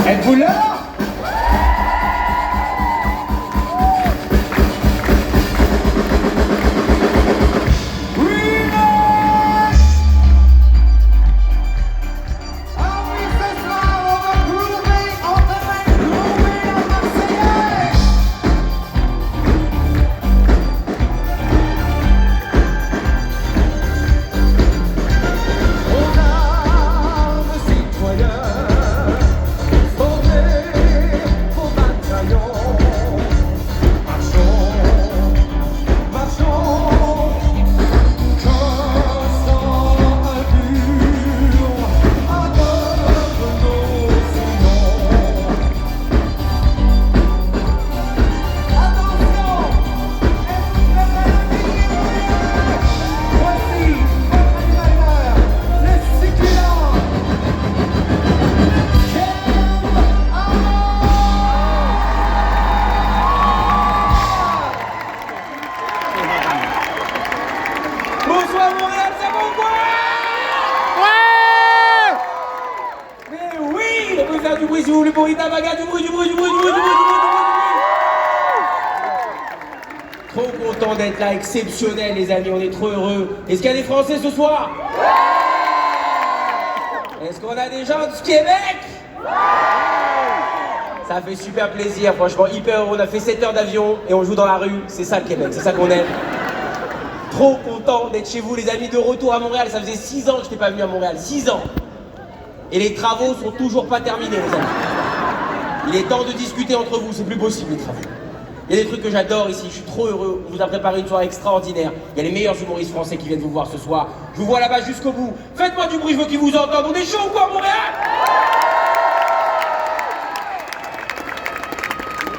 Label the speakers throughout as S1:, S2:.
S1: Êtes-vous là? Bonsoir Montréal, c'est bon quoi? Ouais! Mais oui! On peut faire du bruit si vous voulez pour Itabaga, du bruit. Trop content d'être là, exceptionnel les amis, on est trop heureux. Est-ce qu'il y a des Français ce soir? Est-ce qu'on a des gens du Québec? Ça fait super plaisir, franchement, hyper heureux. On a fait 7 heures d'avion et on joue dans la rue, c'est ça le Québec, c'est ça qu'on aime. Trop content d'être chez vous les amis, de retour à Montréal. Ça faisait 6 ans que je n'étais pas venu à Montréal, 6 ans. Et les travaux sont toujours pas terminés les amis. Il est temps de discuter entre vous, c'est plus possible les travaux. Il y a des trucs que j'adore ici, je suis trop heureux. On vous a préparé une soirée extraordinaire. Il y a les meilleurs humoristes français qui viennent vous voir ce soir. Je vous vois là-bas jusqu'au bout. Faites-moi du bruit, je veux qu'ils vous entendent. On est chaud ou quoi Montréal?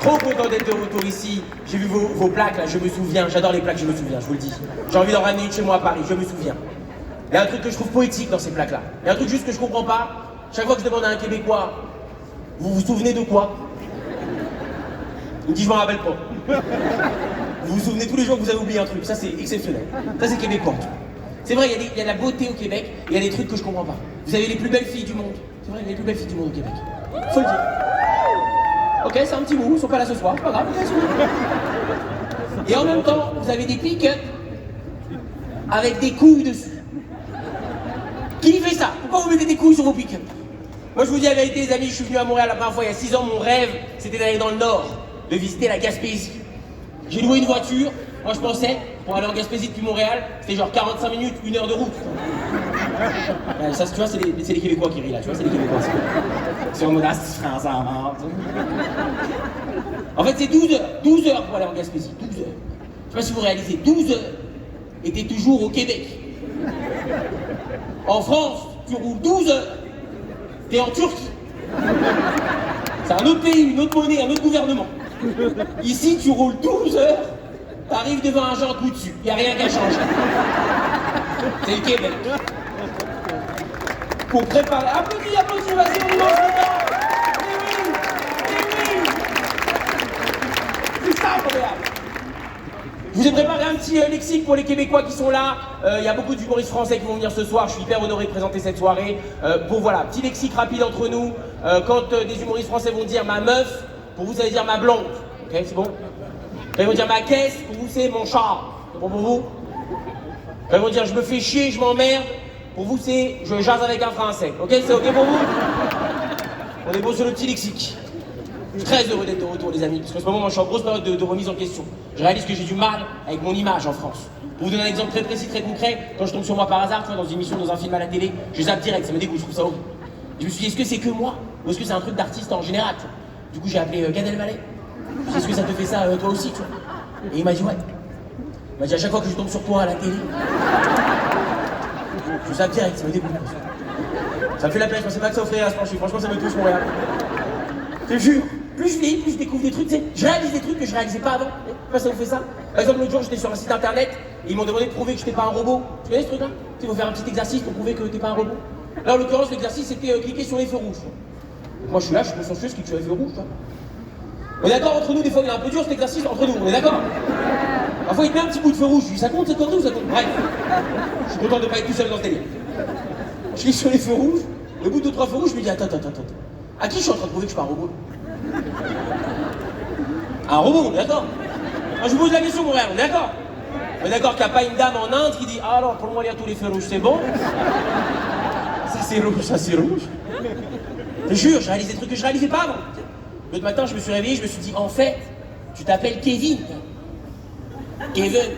S1: Trop content d'être de retour ici. J'ai vu vos plaques là, je me souviens. J'adore les plaques, je me souviens, je vous le dis. J'ai envie d'en ramener une chez moi à Paris, je me souviens. Il y a un truc que je trouve poétique dans ces plaques là. Il y a un truc juste que je comprends pas. Chaque fois que je demande à un Québécois, vous vous souvenez de quoi? Il me dit je m'en rappelle pas. Vous vous souvenez tous les jours que vous avez oublié un truc, ça c'est exceptionnel. Ça c'est québécois. C'est vrai, il y a de la beauté au Québec, et il y a des trucs que je comprends pas. Vous avez les plus belles filles du monde. C'est vrai, il y a les plus belles filles du monde au Québec. Faut le dire. Ok, c'est un petit bout, ils sont pas là ce soir, c'est pas grave, bien sûr. Et en même temps, vous avez des pick-up avec des couilles dessus. Qui fait ça? Pourquoi vous mettez des couilles sur vos pick-up? Moi je vous dis la vérité les amis, je suis venu à Montréal la première fois il y a 6 ans, mon rêve c'était d'aller dans le Nord, de visiter la Gaspésie. J'ai loué une voiture, moi je pensais, pour aller en Gaspésie depuis Montréal, c'était genre 45 minutes, 1 heure de route. Ça tu vois, c'est les Québécois qui rient là, tu vois, c'est les Québécois. C'est en mode français en mort. En fait c'est 12 heures pour aller en Gaspésie, 12 heures. Je sais pas si vous réalisez, 12 heures, et t'es toujours au Québec. En France, tu roules 12 heures, t'es en Turquie. C'est un autre pays, une autre monnaie, un autre gouvernement. Ici, tu roules 12 heures, t'arrives devant un genre de coup dessus, y a rien qu'à changer. C'est le Québec. Pour préparer... Applaudis, vas-y, on y mange dedans. Oui. C'est ça, Montréal. Je vous ai préparé un petit lexique pour les Québécois qui sont là. Il y a beaucoup d'humoristes français qui vont venir ce soir. Je suis hyper honoré de présenter cette soirée. Bon voilà, petit lexique rapide entre nous. Quand des humoristes français vont dire ma meuf, pour vous ça veut dire ma blonde. Ok, c'est bon? Quand ils vont dire ma caisse, pour vous c'est mon char. C'est bon pour vous? Quand ils vont dire je me fais chier, je m'emmerde, pour vous c'est je jase avec un français. Ok, c'est ok pour vous? On est bon sur le petit lexique. Je suis très heureux d'être de retour les amis, parce qu'en ce moment moi je suis en grosse période de remise en question. Je réalise que j'ai du mal avec mon image en France. Pour vous donner un exemple très précis, très concret, quand je tombe sur moi par hasard, tu vois, dans une émission, dans un film à la télé, je zappe direct, ça me dégoûte, je trouve ça horrible. Je me suis dit, est-ce que c'est que moi? Ou est-ce que c'est un truc d'artiste en général, tu vois? Du coup j'ai appelé Gad Elmaleh. Je dis, est-ce que ça te fait ça toi aussi, tu vois? Et il m'a dit ouais. Il m'a dit à chaque fois que je tombe sur toi à la télé, je zappe direct, ça me dégoûte. Ça me fait la peine, je pensais pas que ça offrirait à se pencher, franchement ça me touche Montréal. Je te jure. Plus je lis, plus je découvre des trucs, tu sais, je réalise des trucs que je réalisais pas avant. Je sais pas si ça vous fait ça. Par exemple, l'autre jour, j'étais sur un site internet et ils m'ont demandé de prouver que j'étais pas un robot. Tu connais ce truc-là? Tu sais, il faut faire un petit exercice pour prouver que t'es pas un robot. Là, en l'occurrence, l'exercice, c'était cliquer sur les feux rouges. Donc, moi, je suis là, je suis consciencieux, je clique sur les feux rouges, tu vois. On est d'accord entre nous, des fois, il est un peu dur cet exercice entre nous, on est d'accord? Parfois, il te met un petit bout de feu rouge, je dis, ça compte cette connerie ou ça compte? Bref, je suis content de pas être tout seul dans ce délire. Je clique sur les feux rouges, au bout de 2-3 feux rouges, je me dis, attends. À qui je suis en train de prouver que je suis pas un robot? Un robot, on est d'accord? Moi, je vous pose la question, mon frère, on est d'accord? On est d'accord qu'il n'y a pas une dame en Inde qui dit ah alors pour moi il y a tous les feux rouges, c'est bon? Ça c'est rouge, ça c'est rouge. Je te jure, je réalise des trucs que je réalisais pas avant. L'autre matin, je me suis réveillé, je me suis dit en fait, tu t'appelles Kevin. Kevin.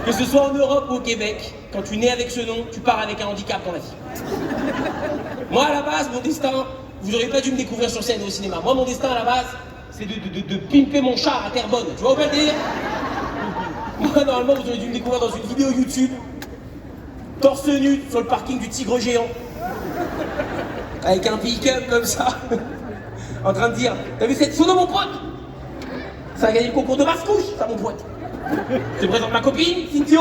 S1: Que ce soit en Europe ou au Québec, quand tu nais avec ce nom, tu pars avec un handicap dans la vie. Moi, à la base, mon destin, vous n'auriez pas dû me découvrir sur scène au cinéma. Moi, mon destin, à la base, c'est de pimper mon char à Terrebonne. Tu vois où je veux dire? Moi, normalement, vous auriez dû me découvrir dans une vidéo YouTube, torse nu sur le parking du Tigre Géant, avec un pick-up comme ça, en train de dire « T'as vu cette photo, mon pote? Ça a gagné le concours de basse-couche, ça, mon pote. Je te présente ma copine, Cynthia.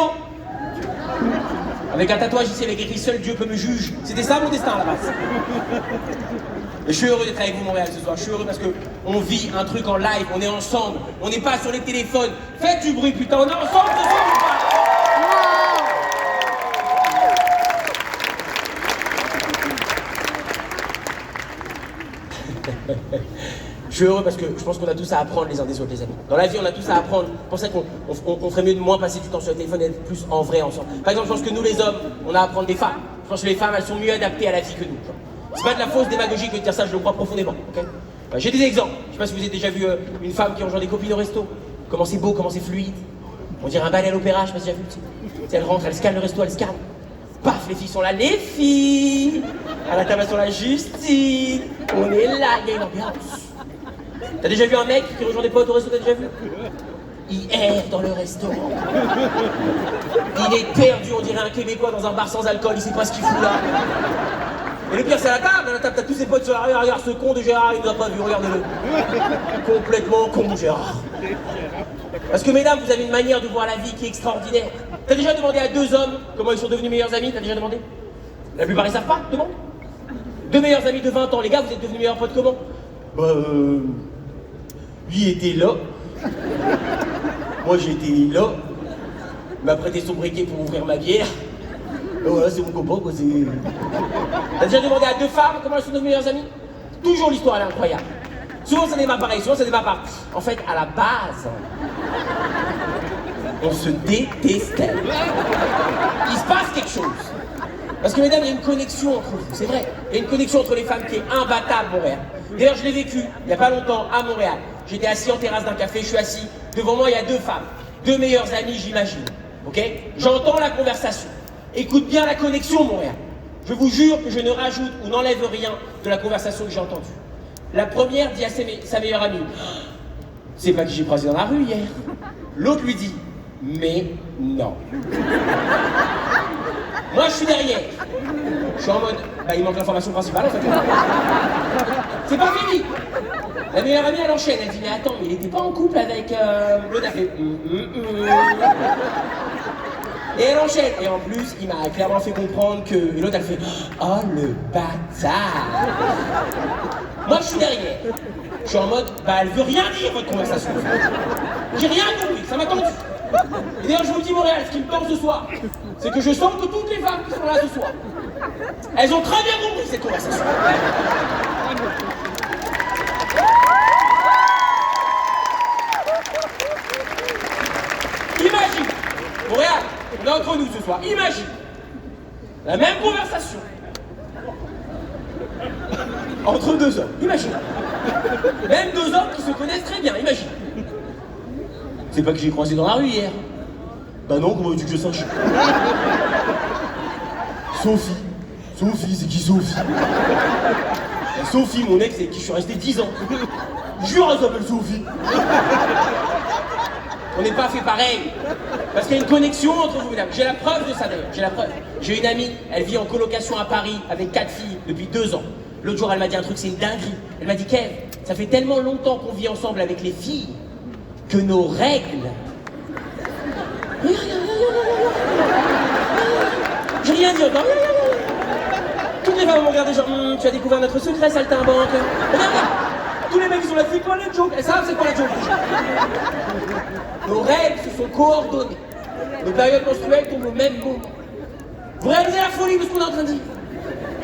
S1: Avec un tatouage ici avec écrit seul Dieu peut me juger. C'était ça mon destin à la base. Et je suis heureux d'être avec vous Montréal ce soir. Je suis heureux parce que on vit un truc en live, on est ensemble, on n'est pas sur les téléphones. Faites du bruit putain, on est ensemble ce soir ou pas? Je suis heureux parce que je pense qu'on a tous à apprendre les uns des autres, les amis. Dans la vie, on a tous à apprendre. C'est pour ça qu'on ferait mieux de moins passer du temps sur le téléphone et d'être plus en vrai ensemble. Par exemple, je pense que nous, les hommes, on a à apprendre des femmes. Je pense que les femmes, elles sont mieux adaptées à la vie que nous. C'est pas de la fausse démagogie que de dire ça, je le crois profondément. Okay, j'ai des exemples. Je sais pas si vous avez déjà vu une femme qui rejoint des copines au resto. Comment c'est beau, comment c'est fluide. On dirait un ballet à l'opéra, je sais pas si vous avez vu. Elle rentre, elle scanne le resto, elle scanne. Paf, les filles sont là, les filles. À la table, elles sont là, Justine. On est là, il y a une ambiance. T'as déjà vu un mec qui rejoint des potes au resto, t'as déjà vu? Il erre dans le restaurant. Il est perdu, on dirait un Québécois dans un bar sans alcool, il sait pas ce qu'il fout là. Et le pire c'est à la table, t'as tous ses potes sur l'arrière, regarde ce con de Gérard, il nous a pas vu, regardez-le. Complètement con Gérard. Parce que mesdames, vous avez une manière de voir la vie qui est extraordinaire. T'as déjà demandé à deux hommes comment ils sont devenus meilleurs amis? T'as déjà demandé? La plupart ils savent pas, demande. Deux meilleurs amis de 20 ans, les gars, vous êtes devenus meilleurs potes comment? Bah lui était là. Moi j'étais là. Il m'a prêté son briquet pour ouvrir ma bière. Et voilà, c'est mon copain quoi, c'est... T'as déjà demandé à deux femmes comment elles sont devenues meilleures amies? Toujours l'histoire elle est incroyable. Souvent ça démarre pareil, souvent ça démarre par... En fait, à la base, on se détestait. Il se passe quelque chose. Parce que mesdames, il y a une connexion entre vous, c'est vrai. Il y a une connexion entre les femmes qui est imbattable, Montréal. D'ailleurs, je l'ai vécu il n'y a pas longtemps à Montréal. J'étais assis en terrasse d'un café, je suis assis. Devant moi, il y a deux femmes. Deux meilleures amies, j'imagine. Ok? J'entends la conversation. Écoute bien la connexion, Montréal. Je vous jure que je ne rajoute ou n'enlève rien de la conversation que j'ai entendue. La première dit à sa meilleure amie, c'est pas qui j'ai croisé dans la rue hier. L'autre lui dit, mais non. Moi, je suis derrière. Je suis en mode, bah il manque l'information principale en fait. C'est pas fini. La meilleure amie, elle enchaîne. Elle dit, mais attends, mais il était pas en couple avec l'autre. Elle fait, Et elle enchaîne. Et en plus, il m'a clairement fait comprendre que... Et l'autre, elle fait, oh le bâtard. Moi, je suis derrière. Je suis en mode, bah elle veut rien dire votre conversation. J'ai rien compris, ça m'a tendu. Et d'ailleurs, je vous le dis, Montréal, ce qui me tord ce soir, c'est que je sens que toutes les femmes qui sont là ce soir, elles ont très bien compris cette conversation. Imagine, Montréal, on est entre nous ce soir, imagine, la même conversation, entre deux hommes, imagine. Même deux hommes qui se connaissent très bien, imagine. C'est pas que j'ai croisé dans la rue hier. Bah non, comment veux-tu que je sache? Sophie. Sophie, c'est qui Sophie? Sophie, mon ex, avec qui je suis resté 10 ans. Jure, elle s'appelle Sophie. On n'est pas fait pareil. Parce qu'il y a une connexion entre vous, mesdames. J'ai la preuve de ça d'ailleurs, j'ai la preuve. J'ai une amie, elle vit en colocation à Paris avec 4 filles depuis 2 ans. L'autre jour, elle m'a dit un truc, c'est une dinguerie. Elle m'a dit, Kev, ça fait tellement longtemps qu'on vit ensemble avec les filles que nos règles... J'ai rien dit encore. Toutes les femmes m'ont regardé genre, tu as découvert notre secret, saltimbanque. Regarde, tous les mecs qui sont là, c'est quoi le joke? Elles savent c'est quoi la joke. Nos règles se sont coordonnées. Nos périodes menstruelles tombent au même moment. Vous réalisez la folie de ce qu'on est en train de dire?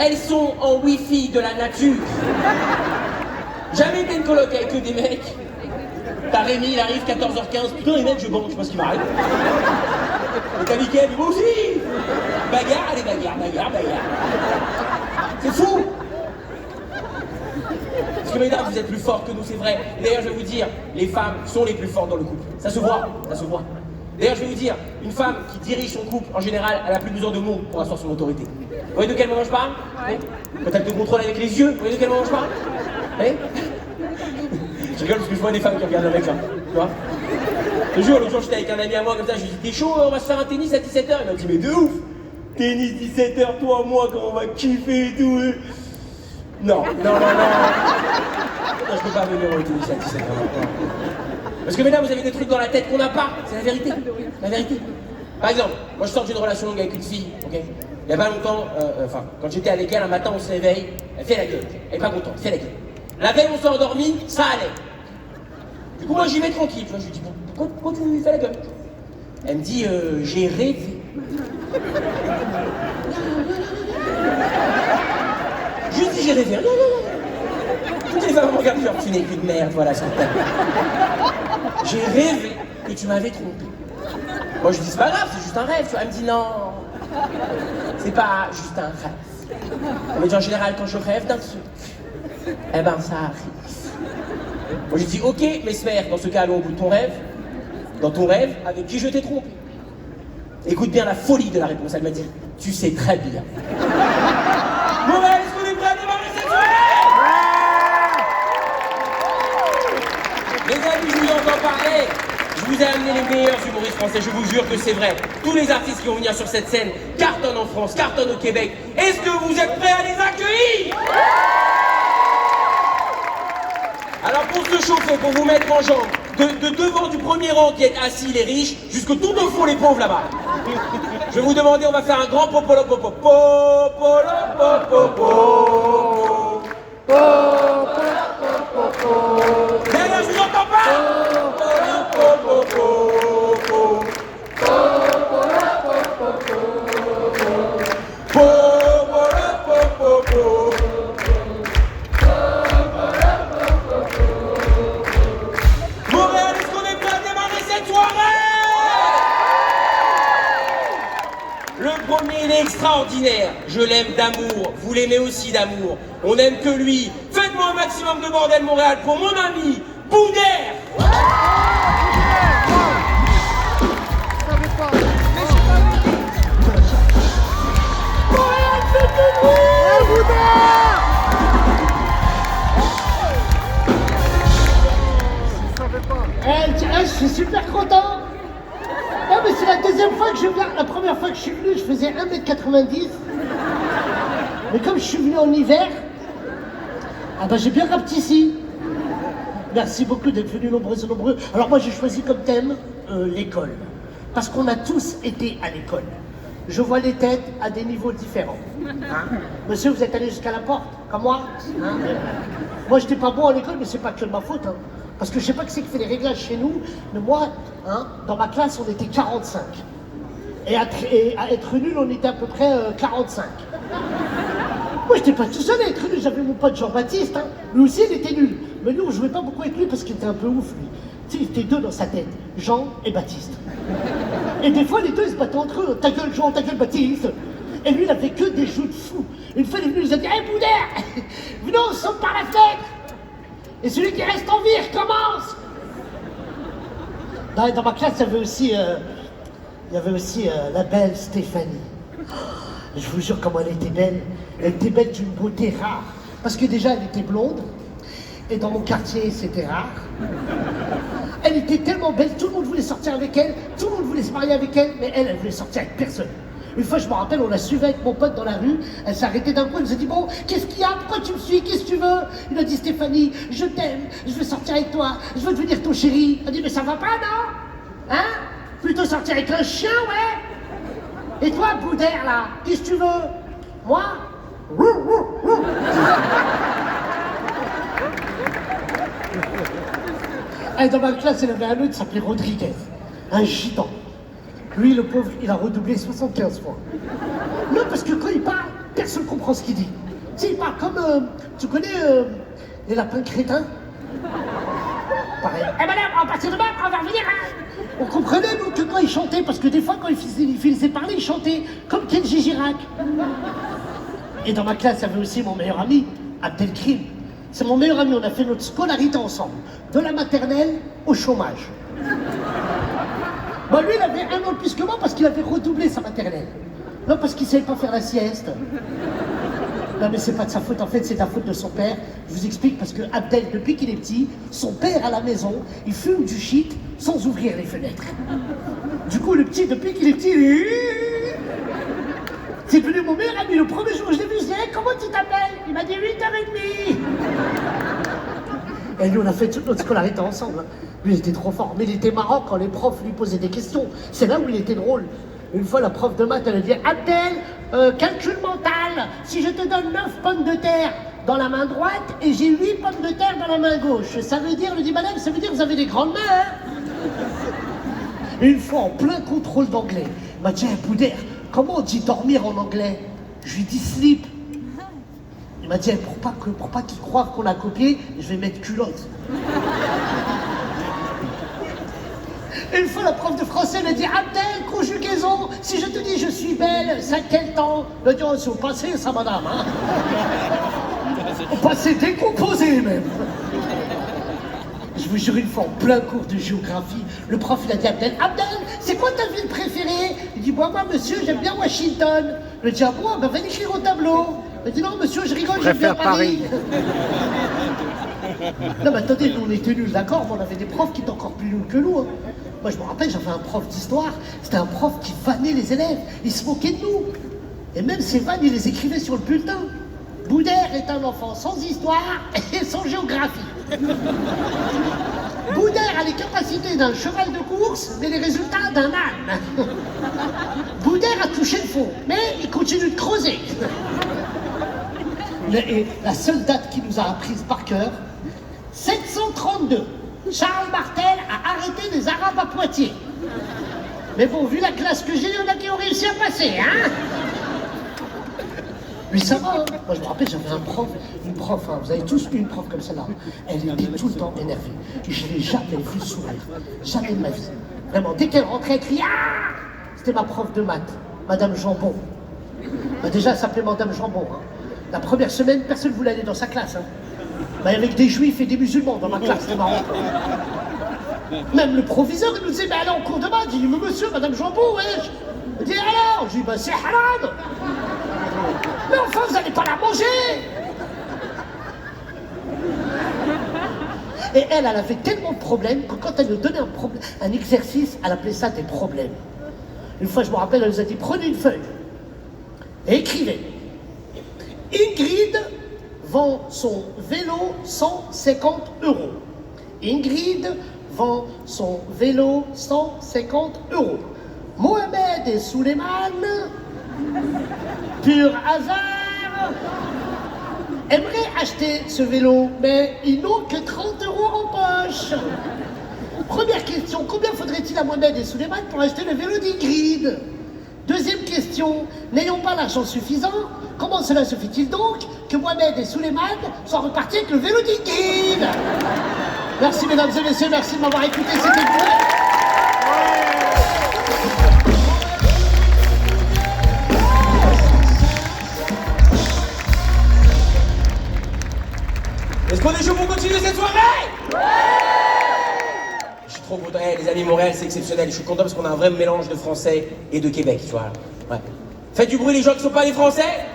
S1: elles sont en wifi de la nature. Jamais été une coloc avec que des mecs. T'as Rémi, il arrive 14h15, putain les mecs je banque, je sais pas ce qui m'arrive. Et t'as Mickaël, moi aussi. Bagarre, allez bagarre. C'est fou. Parce que mesdames, vous êtes plus fortes que nous, c'est vrai. D'ailleurs, je vais vous dire, les femmes sont les plus fortes dans le couple. Ça se voit. D'ailleurs, je vais vous dire, une femme qui dirige son couple, en général, elle a plus besoin de mots pour asseoir son autorité. Vous voyez de quel moment je parle? Oui. Quand elle te contrôle avec les yeux, vous voyez de quel moment je parle? Oui. Je rigole parce que je vois des femmes qui regardent le mec là, tu vois. Le jour, l'autre jour, j'étais avec un ami à moi comme ça, je lui dis, t'es chaud, on va se faire un tennis à 17h. Il m'a dit, mais de ouf. Tennis 17h, toi, moi, quand on va kiffer et tout. Non, je peux pas venir au tennis à 17h. Parce que mesdames, vous avez des trucs dans la tête qu'on n'a pas, c'est la vérité. Par exemple, moi je sors d'une relation longue avec une fille, ok. Il y a pas longtemps, quand j'étais avec elle, un matin on se réveille, elle fait la gueule. Elle est pas contente, elle fait la gueule. La veille on s'est endormi, ça allait. Du coup moi j'y vais tranquille, tu vois, je lui dis, bon, pourquoi tu fais la gueule? Elle me dit, j'ai rêvé. Je lui dis, j'ai rêvé. Toutes les femmes me regardent genre, tu n'es qu'une merde, voilà, c'est ta. J'ai rêvé que tu m'avais trompé. Moi je dis, c'est pas grave, c'est juste un rêve, tu vois. Elle me dit, non, c'est pas juste un rêve. Elle me dit, en général, quand je rêve d'un truc, eh ben ça arrive. Moi je dis, ok, Mesmer, dans ce cas, allons au bout de ton rêve. Dans ton rêve, avec qui je t'ai trompé? Écoute bien la folie de la réponse, elle m'a dit, tu sais très bien. Morel, est-ce qu'on est prêt à démarrer cette soirée? Les amis, je vous entends parler. Je vous ai amené les meilleurs humoristes français, je vous jure que c'est vrai. Tous les artistes qui vont venir sur cette scène cartonnent en France, cartonnent au Québec. Est-ce que vous êtes prêts à les accueillir? Alors pour se chauffer, pour vous mettre en jambe, de devant du premier rang qui est assis les riches, jusque tout au fond les pauvres là-bas. Je vais vous demander, on va faire un grand popolo popo. Popolo popo. Derrière, je vous entends pas. Popolo popo. Montréal, est-ce qu'on est prêt à démarrer cette soirée? Le premier, il est extraordinaire. Je l'aime d'amour, vous l'aimez aussi d'amour. On n'aime que lui. Faites-moi un maximum de bordel Montréal pour mon ami Boudère.
S2: Je suis super content. Non mais c'est la deuxième fois que je viens. La première fois que je suis venu, je faisais 1m90. Mais comme je suis venu en hiver, ah bah j'ai bien rapetissé. Merci beaucoup d'être venus nombreux et nombreux. Alors moi j'ai choisi comme thème l'école. Parce qu'on a tous été à l'école. Je vois les têtes à des niveaux différents. Hein? Monsieur, vous êtes allé jusqu'à la porte, comme moi hein? Moi j'étais pas bon à l'école, mais c'est pas que de ma faute. Hein. Parce que je sais pas qui c'est qui fait les réglages chez nous, mais moi, hein, dans ma classe, on était 45. Et à être nul, on était à peu près 45. Moi, j'étais pas tout seul à être nul, j'avais mon pote Jean-Baptiste, hein. Lui aussi, il était nul. Mais nous, on jouait pas beaucoup avec lui parce qu'il était un peu ouf, lui. Tu sais, il était deux dans sa tête, Jean et Baptiste. Et des fois, les deux, ils se battaient entre eux. Ta gueule, Jean, ta gueule, Baptiste. Et lui, il avait que des jeux de fou. Une fois, il est venu, il nous a dit, hé, Boudère, venez, on saute par la fenêtre. Et celui qui reste en vie, il recommence. Dans ma classe, il y avait aussi la belle Stéphanie. Je vous jure comment elle était belle. Elle était belle d'une beauté rare. Parce que déjà, elle était blonde. Et dans mon quartier, c'était rare. Elle était tellement belle, tout le monde voulait sortir avec elle. Tout le monde voulait se marier avec elle. Mais elle voulait sortir avec personne. Une fois, je me rappelle, on la suivait avec mon pote dans la rue. Elle s'est arrêtée d'un coup, elle nous a dit, bon, qu'est-ce qu'il y a? Pourquoi tu me suis? Qu'est-ce que tu veux? Il a dit, Stéphanie, je t'aime, je veux sortir avec toi, je veux devenir ton chéri. Elle a dit, mais ça va pas, non? Hein? Plutôt sortir avec un chien, ouais? Et toi, Boudère, là, qu'est-ce que tu veux? Moi? Et dans ma classe, elle avait un autre qui s'appelait Rodriguez, un gitan. Lui, le pauvre, il a redoublé 75 fois. Non, parce que quand il parle, personne ne comprend ce qu'il dit. Tu sais, il parle comme, tu connais les lapins crétins? Pareil. Eh madame, à partir de demain, on va revenir, hein. On comprenait, nous, que quand il chantait, parce que des fois, quand il finissait parler, il chantait comme Kenji Girac. Et dans ma classe, il y avait aussi mon meilleur ami, Abdelkrim. C'est mon meilleur ami, on a fait notre scolarité ensemble, de la maternelle au chômage. Bon, lui, il avait 1 an de plus que moi parce qu'il avait redoublé sa maternelle. Non, parce qu'il ne savait pas faire la sieste. Non, mais c'est pas de sa faute, en fait, c'est de la faute de son père. Je vous explique, parce que Abdel, depuis qu'il est petit, son père à la maison, il fume du shit sans ouvrir les fenêtres. Du coup, le petit, depuis qu'il est petit, c'est devenu mon meilleur ami. Le premier jour où je l'ai vu, je lui ai dit hey, comment tu t'appelles? Il m'a dit 8h30. Et nous, on a fait toute notre scolarité ensemble. Lui, il était trop fort. Mais il était marrant quand les profs lui posaient des questions. C'est là où il était drôle. Une fois, la prof de maths, elle a dit Abdel, calcul mental, si je te donne 9 pommes de terre dans la main droite et j'ai 8 pommes de terre dans la main gauche, ça veut dire, je dis madame, ça veut dire que vous avez des grandes mains, hein. Une fois, en plein contrôle d'anglais, il m'a dit Boudère, comment on dit dormir en anglais? Je lui dis sleep. Il m'a dit pour pas qu'ils croient qu'on a copié, je vais mettre culotte. Une fois, la prof de français elle a dit Abdel, conjugaison, si je te dis je suis belle, c'est à quel temps? Elle a dit oh, c'est au passé, ça, madame. Hein. Au passé décomposé, même. Je vous jure, une fois, en plein cours de géographie, le prof, il a dit Abdel, c'est quoi ta ville préférée? Il dit moi, monsieur, j'aime bien Washington. Il a dit ah bon, ben va l'écrire au tableau. Il a dit non, monsieur, je rigole, j'aime bien Paris. Non, mais attendez, nous, on était nuls, d'accord, mais on avait des profs qui étaient encore plus nuls que nous. Hein. Moi, je me rappelle, j'avais un prof d'histoire, c'était un prof qui vannait les élèves, il se moquait de nous. Et même ces vannes, il les écrivait sur le bulletin. Boudère est un enfant sans histoire et sans géographie. Boudère a les capacités d'un cheval de course, mais les résultats d'un âne. Boudère a touché le fond, mais il continue de creuser. Et la seule date qui nous a apprises par cœur, 732. Charles Martel a arrêté les Arabes à Poitiers. Mais bon, vu la classe que j'ai, il y en a qui ont réussi à passer, hein. Mais ça va, hein. Moi, je me rappelle, j'avais une prof, hein. Vous avez tous eu une prof comme celle-là. Elle était tout le temps énervée. Je ne l'ai jamais vue sourire. Jamais de ma vie. Vraiment, dès qu'elle rentrait, elle criait ah. C'était ma prof de maths, Madame Jambon. Bah, déjà, elle s'appelait Madame Jambon, hein. La première semaine, personne ne voulait aller dans sa classe. Hein. Bah, avec des juifs et des musulmans dans ma classe, c'est marrant. Même le proviseur, il nous disait, mais allez en cours de maths. J'ai dit, mais monsieur, madame Jambon, wesh. Il dit, alors? Je dis, bah c'est haram. Mais enfin, vous n'allez pas la manger. Et elle avait tellement de problèmes que quand elle nous donnait un exercice, elle appelait ça des problèmes. Une fois, je me rappelle, elle nous a dit, prenez une feuille et écrivez. Ingrid vend son vélo 150 €. Ingrid vend son vélo 150 €. Mohamed et Souleymane, pur hasard, aimeraient acheter ce vélo, mais ils n'ont que 30 € en poche. Première question, combien faudrait-il à Mohamed et Souleymane pour acheter le vélo d'Ingrid? Deuxième question, n'ayant pas l'argent suffisant, comment cela se fait-il donc que Mohamed et Souleymane soient repartis avec le vélo d'Ingrid? Merci mesdames et messieurs, merci de m'avoir écouté, c'était cool.
S1: Est-ce qu'on est chaud pour continuer cette soirée? Je suis trop content. Les amis, Montréal, c'est exceptionnel. Je suis content parce qu'on a un vrai mélange de Français et de Québec, tu vois. Ouais. Faites du bruit les gens qui sont pas des Français.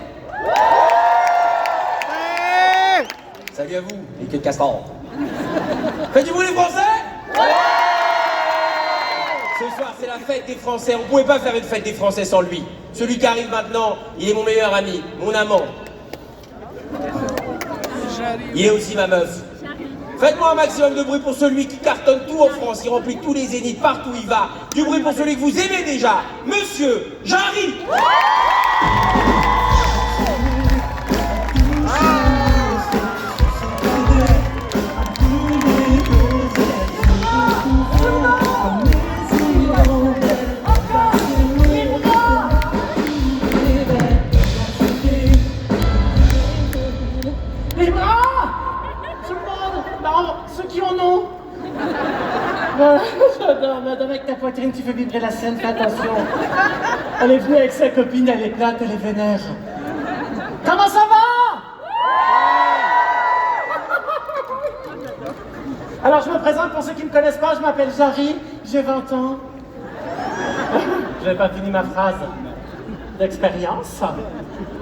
S1: Salut à vous, les queues de castor. Faites du bruit les Français. Ce soir, c'est la fête des Français. On pouvait pas faire une fête des Français sans lui. Celui qui arrive maintenant, il est mon meilleur ami, mon amant. Il est aussi ma meuf. Faites-moi un maximum de bruit pour celui qui cartonne tout en France, qui remplit tous les zéniths partout où il va. Du bruit pour celui que vous aimez déjà, Monsieur Jarry.
S3: Les bras! Tout le monde! Non, ceux qui en ont! J'adore, madame, avec ta poitrine, tu fais vibrer la scène, fais attention. Elle est venue avec sa copine, elle est plate, elle est vénère. Comment ça va? Alors, je me présente pour ceux qui ne me connaissent pas, je m'appelle Jarry, j'ai 20 ans. Je n'ai pas fini ma phrase d'expérience.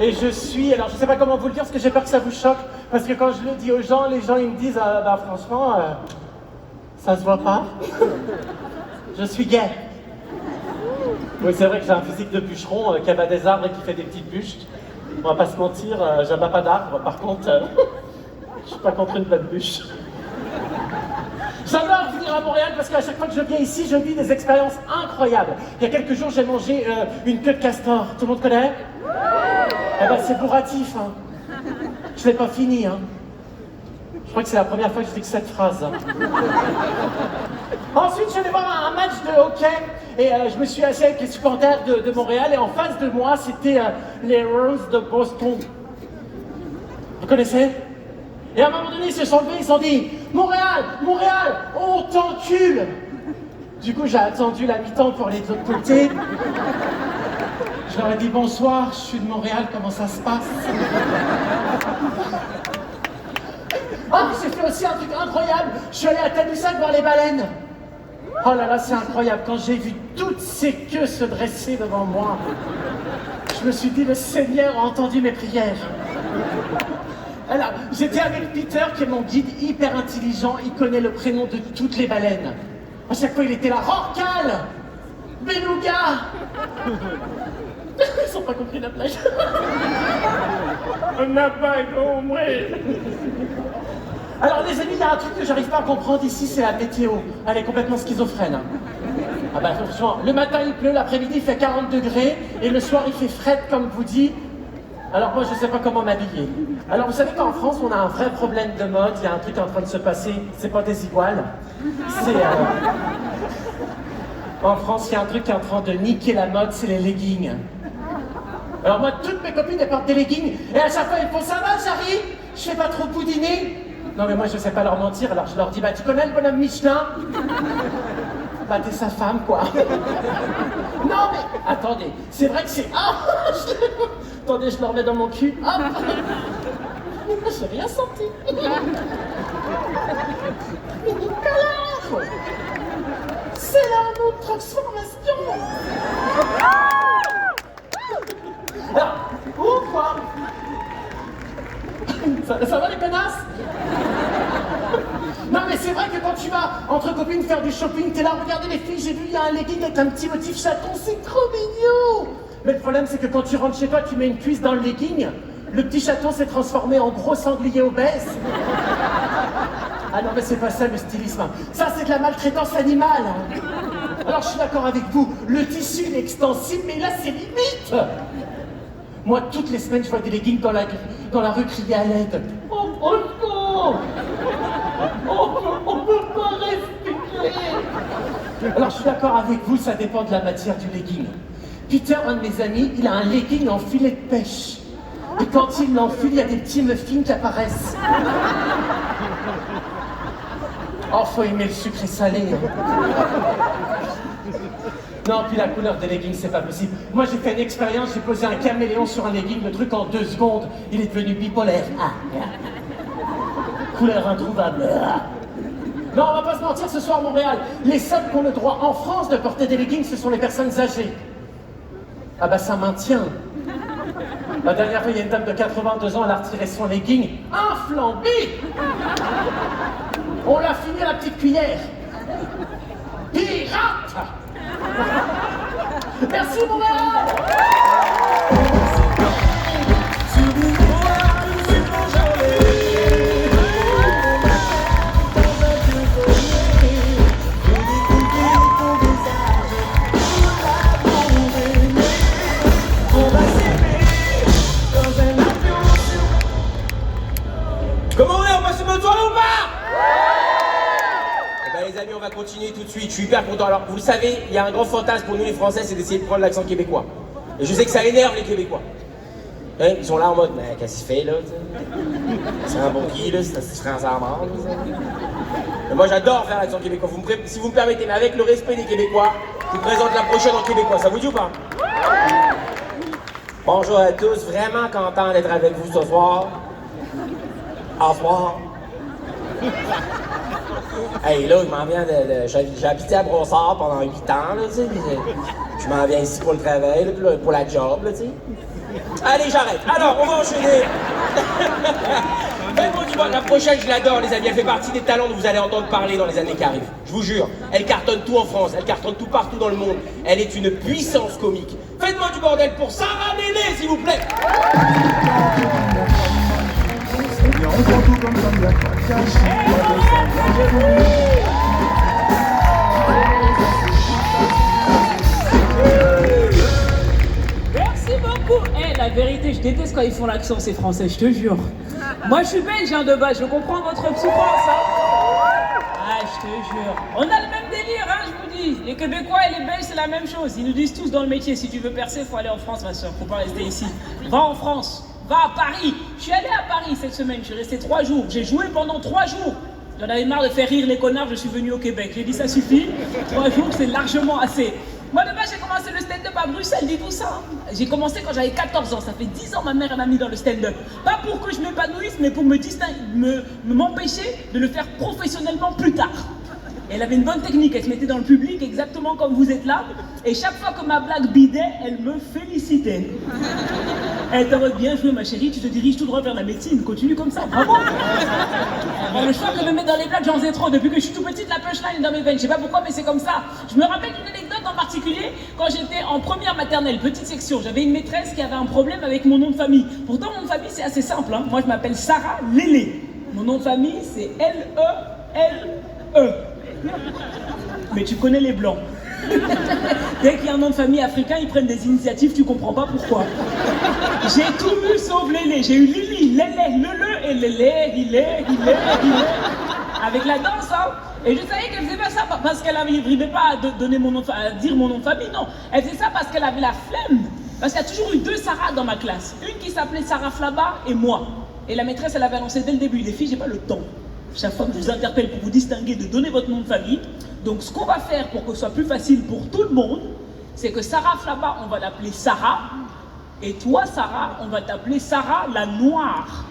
S3: Et je suis, alors je ne sais pas comment vous le dire parce que j'ai peur que ça vous choque, parce que quand je le dis aux gens, les gens ils me disent, bah franchement, ça se voit pas. Je suis gay. Oui, c'est vrai que j'ai un physique de bûcheron qui abat des arbres et qui fait des petites bûches. On va pas se mentir, j'abats pas d'arbres, par contre, je suis pas contre une bonne bûche. J'adore venir à Montréal parce qu'à chaque fois que je viens ici, je vis des expériences incroyables. Il y a quelques jours, j'ai mangé une queue de castor. Tout le monde connaît? Eh ben, c'est bourratif, hein. Je l'ai pas fini, hein. Je crois que c'est la première fois que je dis que cette phrase. Hein. Ensuite, je suis allé voir un match de hockey et je me suis assis avec les supporters de Montréal et en face de moi, c'était les Rose de Boston. Vous connaissez? Et à un moment donné, ils se sont levés, ils se sont dit « Montréal, Montréal, on t'encule !» Du coup, j'ai attendu la mi-temps pour aller de l'autre côté. Je leur ai dit « Bonsoir, je suis de Montréal, comment ça se passe ?» Ah, j'ai fait aussi un truc incroyable. Je suis allé à Tadoussac voir les baleines. Oh là là, c'est incroyable. Quand j'ai vu toutes ces queues se dresser devant moi, je me suis dit « Le Seigneur a entendu mes prières !» Alors, j'étais avec Peter, qui est mon guide hyper intelligent, il connaît le prénom de toutes les baleines. À chaque fois, il était là, Rorcal, Beluga. Ils n'ont pas compris la blague. On n'a pas compris. Alors, les amis, il y a un truc que j'arrive pas à comprendre ici, c'est la météo. Elle est complètement schizophrène. Ah bah, franchement, le matin, il pleut, l'après-midi, il fait 40 degrés, et le soir, il fait fret, comme vous dit. Alors moi, je sais pas comment m'habiller. Alors vous savez qu'en France, on a un vrai problème de mode, il y a un truc en train de se passer, c'est pas des iguales. C'est... En France, il y a un truc qui est en train de niquer la mode, c'est les leggings. Alors moi, toutes mes copines, elles portent des leggings, et à chaque fois, elles font « Ça va, Jarry? Je fais pas trop boudiner ?» Non mais moi, je sais pas leur mentir, alors je leur dis « Bah, tu connais le bonhomme Michelin ?» Bah, t'es sa femme, quoi. Non mais, attendez, c'est vrai que c'est... Ah, attendez, je le remets dans mon cul. Hop. J'ai rien senti. C'est la autre transformation. Alors, ou quoi? Ça va les connasses? Non mais c'est vrai que quand tu vas entre copines faire du shopping, t'es là, regardez les filles, j'ai vu, il y a un legging avec un petit motif chaton, c'est trop mignon. Mais le problème c'est que quand tu rentres chez toi, tu mets une cuisse dans le legging, le petit chaton s'est transformé en gros sanglier obèse. Ah non mais c'est pas ça le stylisme, ça c'est de la maltraitance animale. Alors je suis d'accord avec vous, le tissu il est extensible, mais là c'est limite. Moi toutes les semaines je vois des leggings dans la rue crier à l'aide. Oh, oh, oh. On peut pas respirer. Alors je suis d'accord avec vous, ça dépend de la matière du legging. Peter, un de mes amis, il a un legging en filet de pêche. Et quand il l'enfile, il y a des petits muffins qui apparaissent. Oh, faut aimer le sucré salé. Non, puis la couleur des leggings, c'est pas possible. Moi, j'ai fait une expérience, j'ai posé un caméléon sur un legging, le truc en 2 secondes, il est devenu bipolaire. Couleur introuvable. Non, on va pas se mentir, ce soir, Montréal, les seuls qui ont le droit en France de porter des leggings, ce sont les personnes âgées. Ah bah ça maintient. La dernière fois, il y a une dame de 82 ans, elle a retiré son legging, un flambé. On l'a fini à la petite cuillère. Pirate. Merci Montréal.
S1: Comment on est? On passe une bonne soirée ou pas? Eh ben les amis, on va continuer tout de suite. Je suis hyper content. Alors, vous le savez, il y a un grand fantasme pour nous les Français, c'est d'essayer de prendre l'accent québécois. Et je sais que ça énerve les Québécois. Hein, ils sont là en mode, mais qu'est-ce qu'il fait là? C'est un bon qui, là, c'est France à la mort. Mais moi j'adore faire l'accent québécois. Si vous me permettez, mais avec le respect des Québécois, je vous présente la prochaine en québécois. Ça vous dit ou pas? Bonjour à tous, vraiment content d'être avec vous ce soir. Au revoir. Hey, là, je m'en viens j'ai habité à Brossard pendant 8 ans, là, tu sais. Je m'en viens ici pour le travail, là, pour la job, là, tu sais. Allez, j'arrête. Alors, on va enchaîner. Faites-moi du bon. La prochaine, je l'adore, les amis. Elle fait partie des talents dont vous allez entendre parler dans les années qui arrivent. Je vous jure. Elle cartonne tout en France. Elle cartonne tout partout dans le monde. Elle est une puissance comique. Faites-moi du bordel pour Sarah Lélé, s'il vous plaît.
S4: Merci beaucoup. La vérité, je déteste quand ils font l'accent, ces Français, je te jure. Moi, je suis belge, de base, je comprends votre souffrance, Ah, je te jure. On a le même délire, je vous dis. Les Québécois et les Belges, c'est la même chose. Ils nous disent tous dans le métier, si tu veux percer, il faut aller en France, ma soeur. Faut pas rester ici. Va en France. Va à Paris. Je suis allé à Paris cette semaine, je suis resté 3 jours. J'ai joué pendant 3 jours. J'en avais marre de faire rire les connards, je suis venu au Québec. J'ai dit ça suffit, 3 jours c'est largement assez. Moi de base j'ai commencé le stand-up à Bruxelles, dis tout ça. J'ai commencé quand j'avais 14 ans, ça fait 10 ans ma mère m'a mis dans le stand-up. Pas pour que je m'épanouisse, mais pour m'empêcher de le faire professionnellement plus tard. Elle avait une bonne technique, elle se mettait dans le public exactement comme vous êtes là. Et chaque fois que ma blague bidait, elle me félicitait. Elle t'aurait bien joué ma chérie, tu te diriges tout droit vers la médecine, continue comme ça, bravo. Le choix que me mettre dans les blagues, j'en sais trop. Depuis que je suis tout petite, la punchline est dans mes veines. Je sais pas pourquoi, mais c'est comme ça. Je me rappelle d'une anecdote en particulier, quand j'étais en première maternelle, petite section, j'avais une maîtresse qui avait un problème avec mon nom de famille. Pourtant, mon nom de famille, c'est assez simple. Moi, je m'appelle Sarah Lélé. Mon nom de famille, c'est L-E-L-E. Mais tu connais les blancs. Dès qu'il y a un nom de famille africain, ils prennent des initiatives, tu comprends pas pourquoi. J'ai tout eu sauf Lélé. J'ai eu Lili, Lélé, Lele et Lélé, Hilé. Avec la danse, Et je savais qu'elle faisait pas ça parce qu'elle n'arrivait pas à donner mon nom à dire mon nom de famille, non. Elle faisait ça parce qu'elle avait la flemme. Parce qu'il y a toujours eu 2 Sarah dans ma classe. Une qui s'appelait Sarah Flaba et moi. Et la maîtresse, elle avait annoncé dès le début, les filles, j'ai pas le temps. Chaque fois que je vous interpelle pour vous distinguer, de donner votre nom de famille. Donc ce qu'on va faire pour que ce soit plus facile pour tout le monde, c'est que Sarah Flaba, on va l'appeler Sarah. Et toi, Sarah, on va t'appeler Sarah la Noire.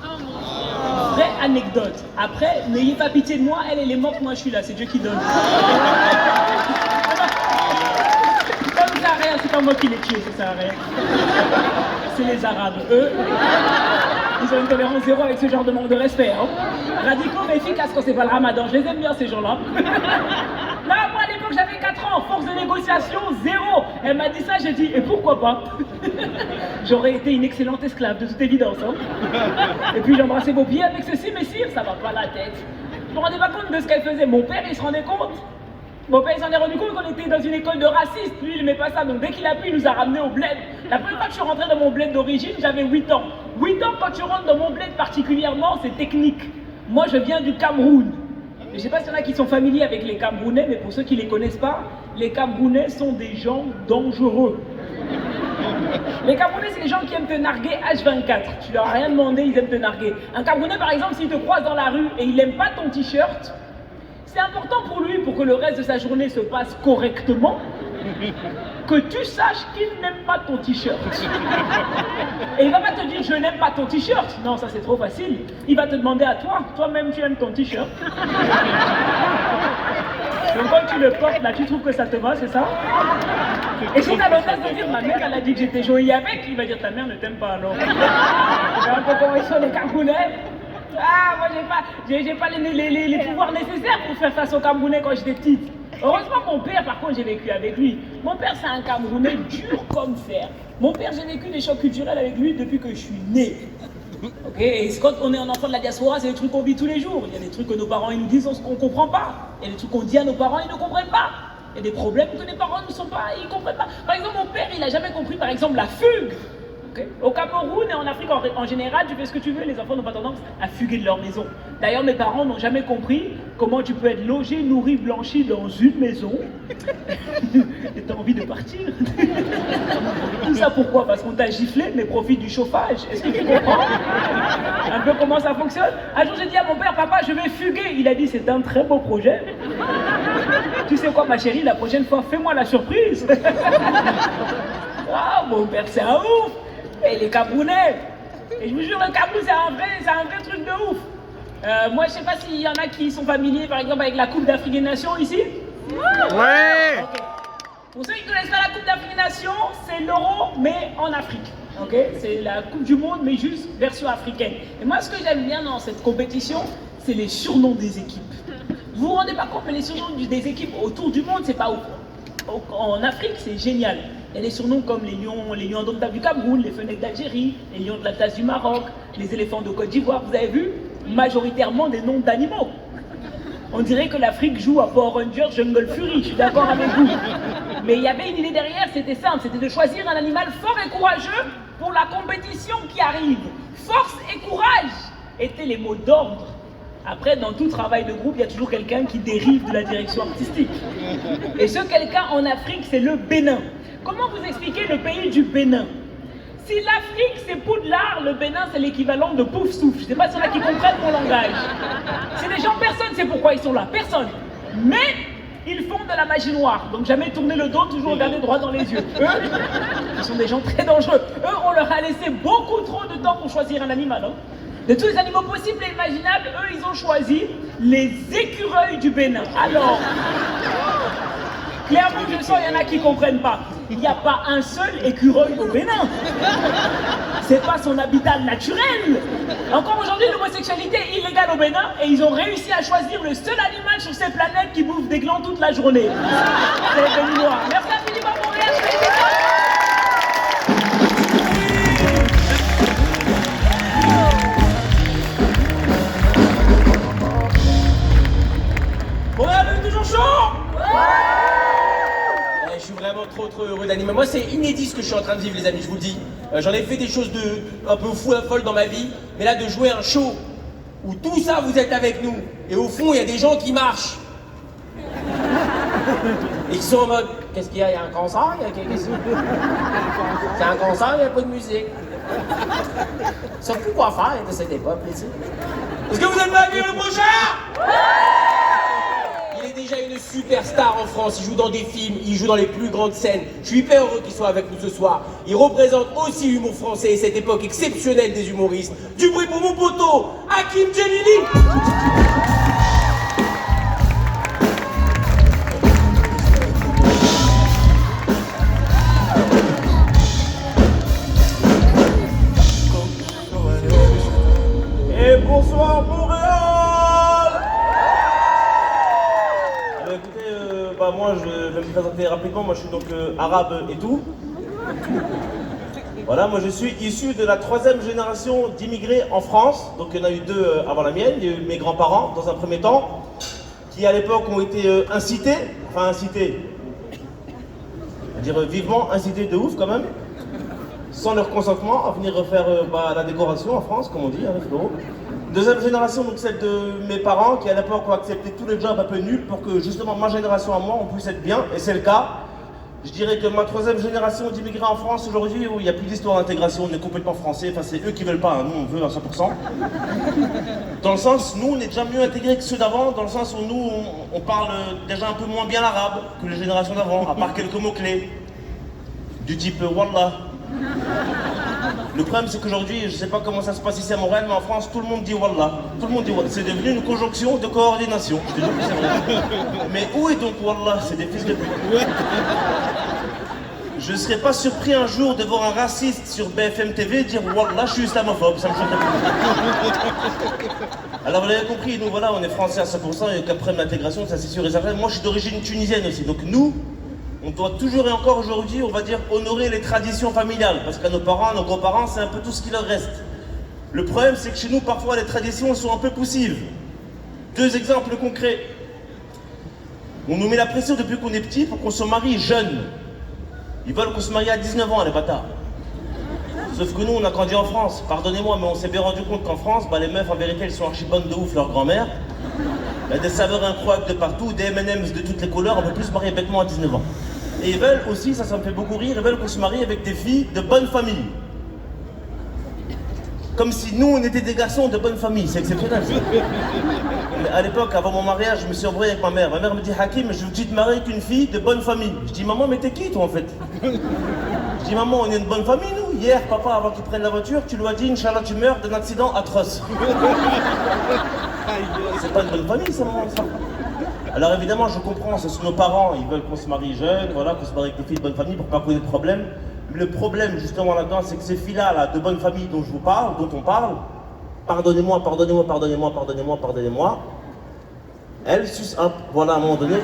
S4: Vraie anecdote. Après, n'ayez pas pitié de moi, elle est morte, moi je suis là, c'est Dieu qui donne. Comme ça, rien, c'est pas moi qui l'ai tué, ça sert à rien. C'est les Arabes, eux. Ils ont une tolérance zéro avec ce genre de manque de respect. Radicaux mais efficaces quand c'est pas le ramadan. Je les aime bien ces gens-là. Là, moi à l'époque j'avais 4 ans, force de négociation, 0. Elle m'a dit ça, j'ai dit, et pourquoi pas? J'aurais été une excellente esclave, de toute évidence. Et puis j'embrassais vos pieds avec ceci, messire, ça va pas la tête. Je me rendais pas compte de ce qu'elle faisait. Mon père, il se rendait compte. Mon père, il s'en est rendu compte qu'on était dans une école de racistes. Lui, il aimait pas ça. Donc, dès qu'il a pu, il nous a ramenés au bled. La première fois que je suis rentré dans mon bled d'origine, j'avais 8 ans. 8 ans, quand tu rentres dans mon bled particulièrement, c'est technique. Moi, je viens du Cameroun. Je sais pas s'il y en a qui sont familiers avec les Camerounais, mais pour ceux qui les connaissent pas, les Camerounais sont des gens dangereux. Les Camerounais, c'est les gens qui aiment te narguer H24. Tu leur as rien demandé, ils aiment te narguer. Un Camerounais, par exemple, s'il te croise dans la rue et il n'aime pas ton t-shirt, c'est important pour lui, pour que le reste de sa journée se passe correctement, que tu saches qu'il n'aime pas ton t-shirt. Et il va pas te dire « je n'aime pas ton t-shirt ». Non, ça c'est trop facile. Il va te demander à toi, toi-même tu aimes ton t-shirt. Donc quand tu le portes là, tu trouves que ça te va, c'est ça? Et si t'as l'audace de dire « ma mère elle a dit que j'étais jolie avec », il va dire « ta mère ne t'aime pas alors ». C'est un peu comment ils sont les Camerounais. Ah, moi j'ai pas les pouvoirs nécessaires pour faire face aux Camerounais quand j'étais petite. Heureusement mon père, par contre, j'ai vécu avec lui. Mon père, c'est un Camerounais dur comme fer. Mon père, j'ai vécu des chocs culturels avec lui depuis que je suis né. Ok, et quand on est un enfant de la diaspora, c'est des trucs qu'on vit tous les jours. Il y a des trucs que nos parents ils nous disent qu'on comprend pas. Il y a des trucs qu'on dit à nos parents, ils ne comprennent pas. Il y a des problèmes que les parents ne sont pas, ils comprennent pas. Par exemple, mon père, il a jamais compris, par exemple, la fugue. Okay. Au Cameroun et en Afrique en général, tu fais ce que tu veux, les enfants n'ont pas tendance à fuguer de leur maison. D'ailleurs, mes parents n'ont jamais compris comment tu peux être logé, nourri, blanchi dans une maison et t'as envie de partir. Tout ça pourquoi? Parce qu'on t'a giflé, mais profite du chauffage. Est-ce que tu comprends un peu comment ça fonctionne? Un jour, j'ai dit à mon père, papa, je vais fuguer. Il a dit, c'est un très beau projet. Tu sais quoi, ma chérie, la prochaine fois, fais-moi la surprise. Ah, mon père, c'est un ouf. Et les Camerounais. Et je vous jure, le Cameroun, c'est un vrai truc de ouf. Moi, je sais pas s'il y en a qui sont familiers, par exemple, avec la Coupe d'Afrique des Nations ici.
S5: Ouais.
S4: Okay. Pour ceux qui ne connaissent pas la Coupe d'Afrique des Nations, c'est l'Euro, mais en Afrique. Okay, c'est la Coupe du Monde, mais juste version africaine. Et moi, ce que j'aime bien dans cette compétition, c'est les surnoms des équipes. Vous vous rendez pas compte, mais les surnoms des équipes autour du monde, c'est pas ouf. En Afrique, c'est génial. Il y a des surnoms comme les lions indomptables du Cameroun, les fennecs d'Algérie, les lions de l'Atlas du Maroc, les éléphants de Côte d'Ivoire. Vous avez vu, majoritairement des noms d'animaux. On dirait que l'Afrique joue à Power Rangers Jungle Fury, je suis d'accord avec vous. Mais il y avait une idée derrière, c'était simple, c'était de choisir un animal fort et courageux pour la compétition qui arrive. Force et courage étaient les mots d'ordre. Après, dans tout travail de groupe, il y a toujours quelqu'un qui dérive de la direction artistique. Et ce quelqu'un en Afrique, c'est le Bénin. Comment vous expliquez le pays du Bénin? Si l'Afrique, c'est Poudlard, le Bénin, c'est l'équivalent de Pouf-Souffle. Je ne sais pas s'il y en a qui comprennent mon langage. C'est des gens, personne ne sait pourquoi ils sont là, personne. Mais ils font de la magie noire. Donc jamais tourner le dos, toujours regarder droit dans les yeux. Eux, ils sont des gens très dangereux. Eux, on leur a laissé beaucoup trop de temps pour choisir un animal. Hein. De tous les animaux possibles et imaginables, eux, ils ont choisi les écureuils du Bénin. Alors, clairement, je sens, il y en a qui ne comprennent pas. Il n'y a pas un seul écureuil au Bénin. C'est pas son habitat naturel. Encore aujourd'hui, l'homosexualité est illégale au Bénin et ils ont réussi à choisir le seul animal sur cette planète qui bouffe des glands toute la journée. C'est les Béninois. Merci à Philippe à Montréal.
S1: Bon, vous êtes toujours chaud? Je suis vraiment trop heureux d'animer. Moi, c'est inédit ce que je suis en train de vivre, les amis, je vous le dis. J'en ai fait des choses un peu fou, folle dans ma vie, mais là, de jouer un show où tout ça, vous êtes avec nous, et au fond, il y a des gens qui marchent. Et qui sont en mode, qu'est-ce qu'il y a? Il y a un cancer? C'est un cancer, il n'y a pas de musique. Ils savent plus quoi faire de cette époque, ici. Est-ce que vous êtes prêts à accueillir le prochain? Il est déjà une superstar en France, il joue dans des films, il joue dans les plus grandes scènes. Je suis hyper heureux qu'il soit avec nous ce soir. Il représente aussi l'humour français et cette époque exceptionnelle des humoristes. Du bruit pour mon poteau, Hakim Djemili.
S5: Et bonsoir Montréal. Écoutez, moi je vais me présenter rapidement, moi je suis donc arabe et tout. Voilà, moi je suis issu de la 3e génération d'immigrés en France, donc il y en a eu 2 avant la mienne, il y a eu mes grands-parents dans un premier temps, qui à l'époque ont été incités, on va dire vivement incités de ouf quand même, sans leur consentement, à venir refaire la décoration en France, comme on dit, avec l'euro. 2e génération, donc celle de mes parents, qui à l'époque ont accepté tous les jobs un peu nuls pour que justement ma génération à moi, on puisse être bien, et c'est le cas. Je dirais que ma 3e génération d'immigrés en France aujourd'hui, où il n'y a plus d'histoire d'intégration, on est complètement français, enfin c'est eux qui veulent pas, hein, nous on veut à 100%. Dans le sens, nous on est déjà mieux intégrés que ceux d'avant, dans le sens où nous on parle déjà un peu moins bien l'arabe que les générations d'avant, à part quelques mots-clés, du type Wallah. Le problème c'est qu'aujourd'hui, je sais pas comment ça se passe ici à Montréal, mais en France tout le monde dit Wallah. Tout le monde dit Wallah. C'est devenu une conjonction de coordination. Je te jure que c'est vrai. Mais où est donc Wallah? C'est des fils de pute. Je serais pas surpris un jour de voir un raciste sur BFM TV dire Wallah, je suis islamophobe, ça me choquerait pas. Alors vous l'avez compris, nous voilà, on est français à 100% et qu'après l'intégration, ça c'est sûr et certain. Moi je suis d'origine tunisienne aussi, donc nous, on doit toujours et encore aujourd'hui, on va dire, honorer les traditions familiales, parce qu'à nos parents, nos grands-parents, c'est un peu tout ce qui leur reste. Le problème, c'est que chez nous, parfois, les traditions sont un peu poussives. 2 exemples concrets. On nous met la pression depuis qu'on est petit pour qu'on se marie jeune. Ils veulent qu'on se marie à 19 ans, les bâtards. Sauf que nous, on a grandi en France. Pardonnez-moi, mais on s'est bien rendu compte qu'en France, bah, les meufs, en vérité, elles sont archi bonnes de ouf, leur grand-mère. Il y a des saveurs incroyables de partout, des M&M's de toutes les couleurs, on peut plus se marier bêtement à 19 ans. Et ils veulent aussi, ça me fait beaucoup rire, ils veulent qu'on se marie avec des filles de bonne famille. Comme si nous, on était des garçons de bonne famille, c'est exceptionnel ça. Mais à l'époque, avant mon mariage, je me suis embrouillé avec ma mère. Ma mère me dit, Hakim, je vous dis de marier avec une fille de bonne famille. Je dis, maman, mais t'es qui toi en fait? Je dis, maman, on est une bonne famille nous. Hier, papa, avant qu'il prenne la voiture, tu lui as dit, Inch'Allah, tu meurs d'un accident atroce. C'est pas une bonne famille ça, maman, ça. Alors évidemment, je comprends, ce sont nos parents, ils veulent qu'on se marie jeune, voilà, qu'on se marie avec des filles de bonne famille pour pas qu'on ait de problème. Le problème justement là-dedans, c'est que ces filles-là, là, de bonne famille dont je vous parle, dont on parle, pardonnez-moi, elles sucent un... Voilà, à un moment donné,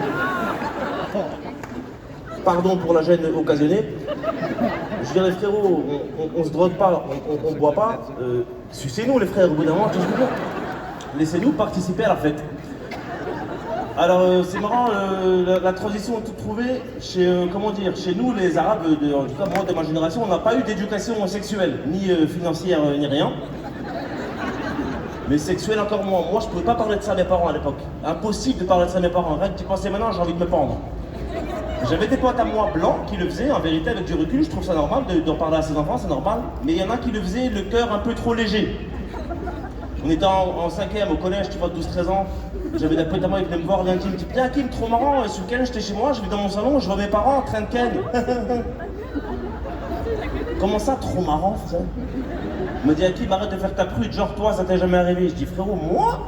S5: pardon pour la gêne occasionnée, je dirais frérot, on se drogue pas, on boit pas, sucez-nous les frères, au bout d'un moment, qu'est-ce que vous voulez? Laissez-nous participer à la fête. Alors c'est marrant, la transition toute trouvée chez, comment dire, chez nous les Arabes, en tout cas moi de ma génération, on n'a pas eu d'éducation sexuelle, ni financière, ni rien. Mais sexuelle encore moins. Moi je pouvais pas parler de ça à mes parents à l'époque. Impossible de parler de ça à mes parents. Arrête d'y penser maintenant, j'ai envie de me pendre. J'avais des potes à moi blancs qui le faisaient, en vérité avec du recul, je trouve ça normal d'en parler à ses enfants, c'est normal. Mais il y en a qui le faisaient le cœur un peu trop léger. On était en 5e au collège, tu vois, 12-13 ans. J'avais des potes à moi, ils venaient me voir lundi, ils me disent tiens Hakim, trop marrant, ce week-end j'étais chez moi, je vais dans mon salon, je vois mes parents en train de ken. Comment ça, trop marrant, frère? Il me dit Hakim, arrête de faire ta prude, genre toi, ça t'est jamais arrivé. Je dis frérot, moi,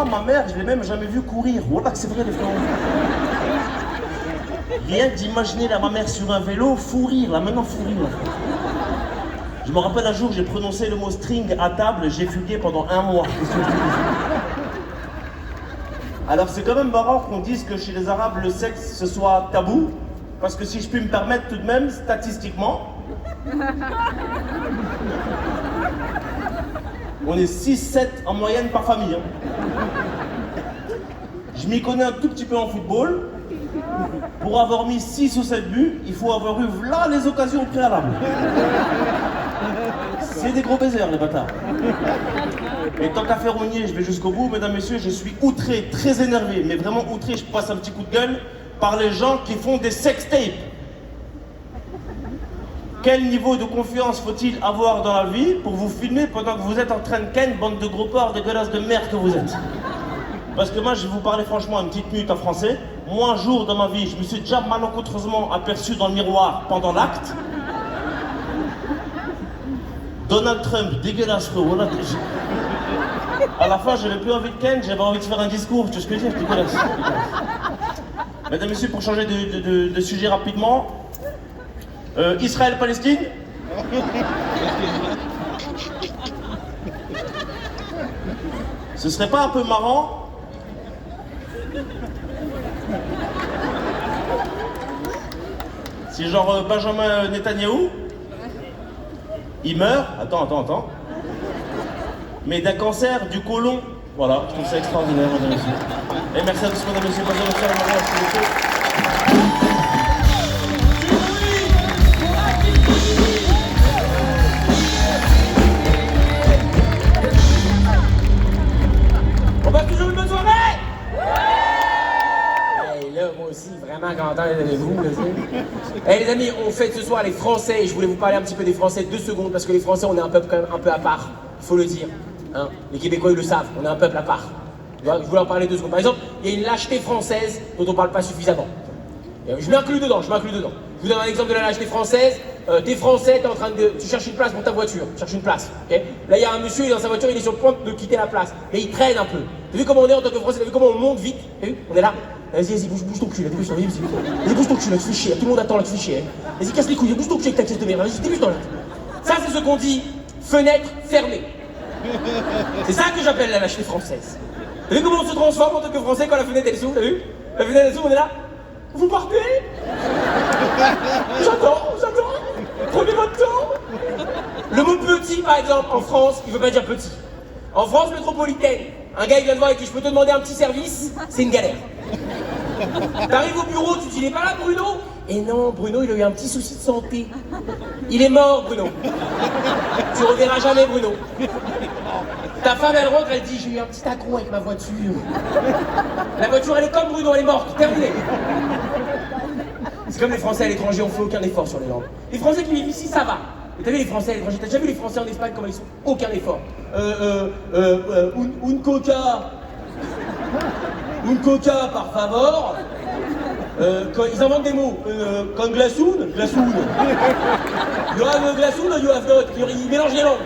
S5: ma mère, je l'ai même jamais vu courir. Voilà que c'est vrai les frérots. Rien d'imaginer là, ma mère sur un vélo, fou rire, là maintenant fou rire. Là. Je me rappelle un jour, j'ai prononcé le mot string à table, j'ai fugué pendant 1 mois. Alors c'est quand même marrant qu'on dise que chez les Arabes le sexe ce soit tabou, parce que si je puis me permettre tout de même, statistiquement, on est 6-7 en moyenne par famille. Hein. Je m'y connais un tout petit peu en football. Pour avoir mis 6 ou 7 buts, il faut avoir eu là les occasions préalables. C'est des gros baisers les bâtards. Et tant qu'à faire rogner, je vais jusqu'au bout, mesdames, messieurs, je suis outré, très énervé, mais vraiment outré, je passe un petit coup de gueule, par les gens qui font des sextapes. Quel niveau de confiance faut-il avoir dans la vie pour vous filmer pendant que vous êtes en train de ken, bande de gros porcs dégueulasses de merde que vous êtes? Parce que moi, je vais vous parler franchement une petite minute en français. Moi, un jour dans ma vie, je me suis déjà malencontreusement aperçu dans le miroir pendant l'acte. Donald Trump, dégueulasse, frérot. Là, à la fin, j'avais plus envie de ken, j'avais envie de faire un discours, tu vois ce que je veux dire, dégueulasse. Mesdames et messieurs, pour changer de sujet rapidement, Israël-Palestine. Ce serait pas un peu marrant si genre Benjamin Netanyahou, il meurt, attends, mais d'un cancer du côlon. Voilà, je trouve ça extraordinaire, mesdames et messieurs. Et merci à tous, mesdames et messieurs, passez une soirée,
S1: On passe toujours une bonne soirée? Hey, là, moi aussi, vraiment content d'être avec vous. Hey, les amis, on fête ce soir les Français. Et je voulais vous parler un petit peu des Français 2 secondes, parce que les Français, on est un peuple quand même un peu à part. Il faut le dire. Hein. Les Québécois, ils le savent. On est un peuple à part. Je voulais en parler 2 secondes. Par exemple, il y a une lâcheté française dont on ne parle pas suffisamment. Je m'inclus dedans. Je vous donne un exemple de la lâcheté française. T'es Français, t'es en train de... Tu cherches une place pour ta voiture. Tu cherches une place. Okay, là, il y a un monsieur, il est dans sa voiture, il est sur le point de quitter la place. Mais il traîne un peu. T'as vu comment on est en tant que Français? T'as vu comment on monte vite? T'as vu? On est là. Vas-y, bouge ton cul, là, dépêche-toi, vas-y, bouge ton cul, là, tu fais chier, tout le monde attend, là, tu fais chier. Vas-y, casse les couilles, bouge ton cul avec ta caisse de merde, vas-y, dépêche-toi, là. Ça, c'est ce qu'on dit fenêtre fermée. C'est ça que j'appelle la lâcheté française. T'as vu comment on se transforme en tant que Français quand la fenêtre elle s'ouvre, t'as vu? La fenêtre elle s'ouvre, on est là. Vous partez? J'attends. Prenez votre temps. Le mot petit, par exemple, en France, il veut pas dire petit. En France métropolitaine, un gars il vient te voir et dit je peux te demander un petit service, c'est une galère. T'arrives au bureau, tu dis il est pas là Bruno? Et non, Bruno, il a eu un petit souci de santé. Il est mort, Bruno. Tu reverras jamais Bruno. Ta femme, elle rentre, elle dit, j'ai eu un petit accro avec ma voiture. La voiture, elle est comme Bruno, elle est morte, terminée. C'est comme les Français à l'étranger, on fait aucun effort sur les langues. Les Français qui vivent ici, ça va. Mais t'as vu les Français à l'étranger, t'as déjà vu les Français en Espagne comment ils sont? Aucun effort. Un coca. Un coca, par favor. Ils inventent des mots. Comme glaçoun, glaçoun. You have glaçoun or you have not. Ils mélangent les langues.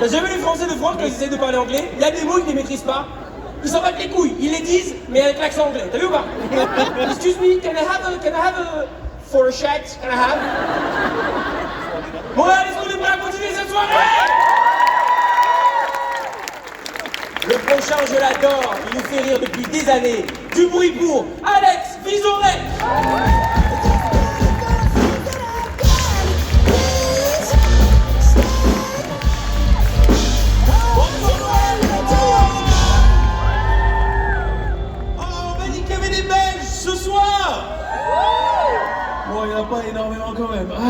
S1: T'as jamais vu les Français de France quand ils essaient de parler anglais? Il y a des mots qu'ils ne maîtrisent pas. Ils s'en battent les couilles. Ils les disent, mais avec l'accent anglais. T'as vu ou pas? Excuse me, can I have a for a chat? Can I have? Bon, allez, est-ce qu'on est prêts à continuer cette soirée? Le prochain, je l'adore. Il nous fait rire depuis des années. Du bruit pour Alex Vizorek.
S6: Bon, il n'y en a pas énormément quand même. Ah.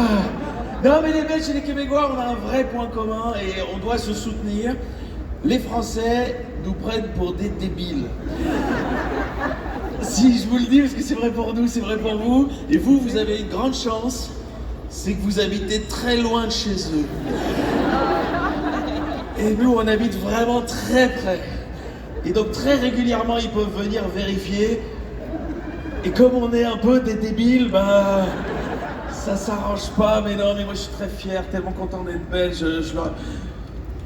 S6: Non, mais les Belges et les Québécois, on a un vrai point commun et on doit se soutenir. Les Français nous prennent pour des débiles. Si, je vous le dis, parce que c'est vrai pour nous, c'est vrai pour vous. Et vous, vous avez une grande chance, c'est que vous habitez très loin de chez eux. Et nous, on habite vraiment très près. Et donc, très régulièrement, ils peuvent venir vérifier. Et comme on est un peu des débiles, bah... ça s'arrange pas, mais non, mais moi je suis très fier, tellement content d'être belge.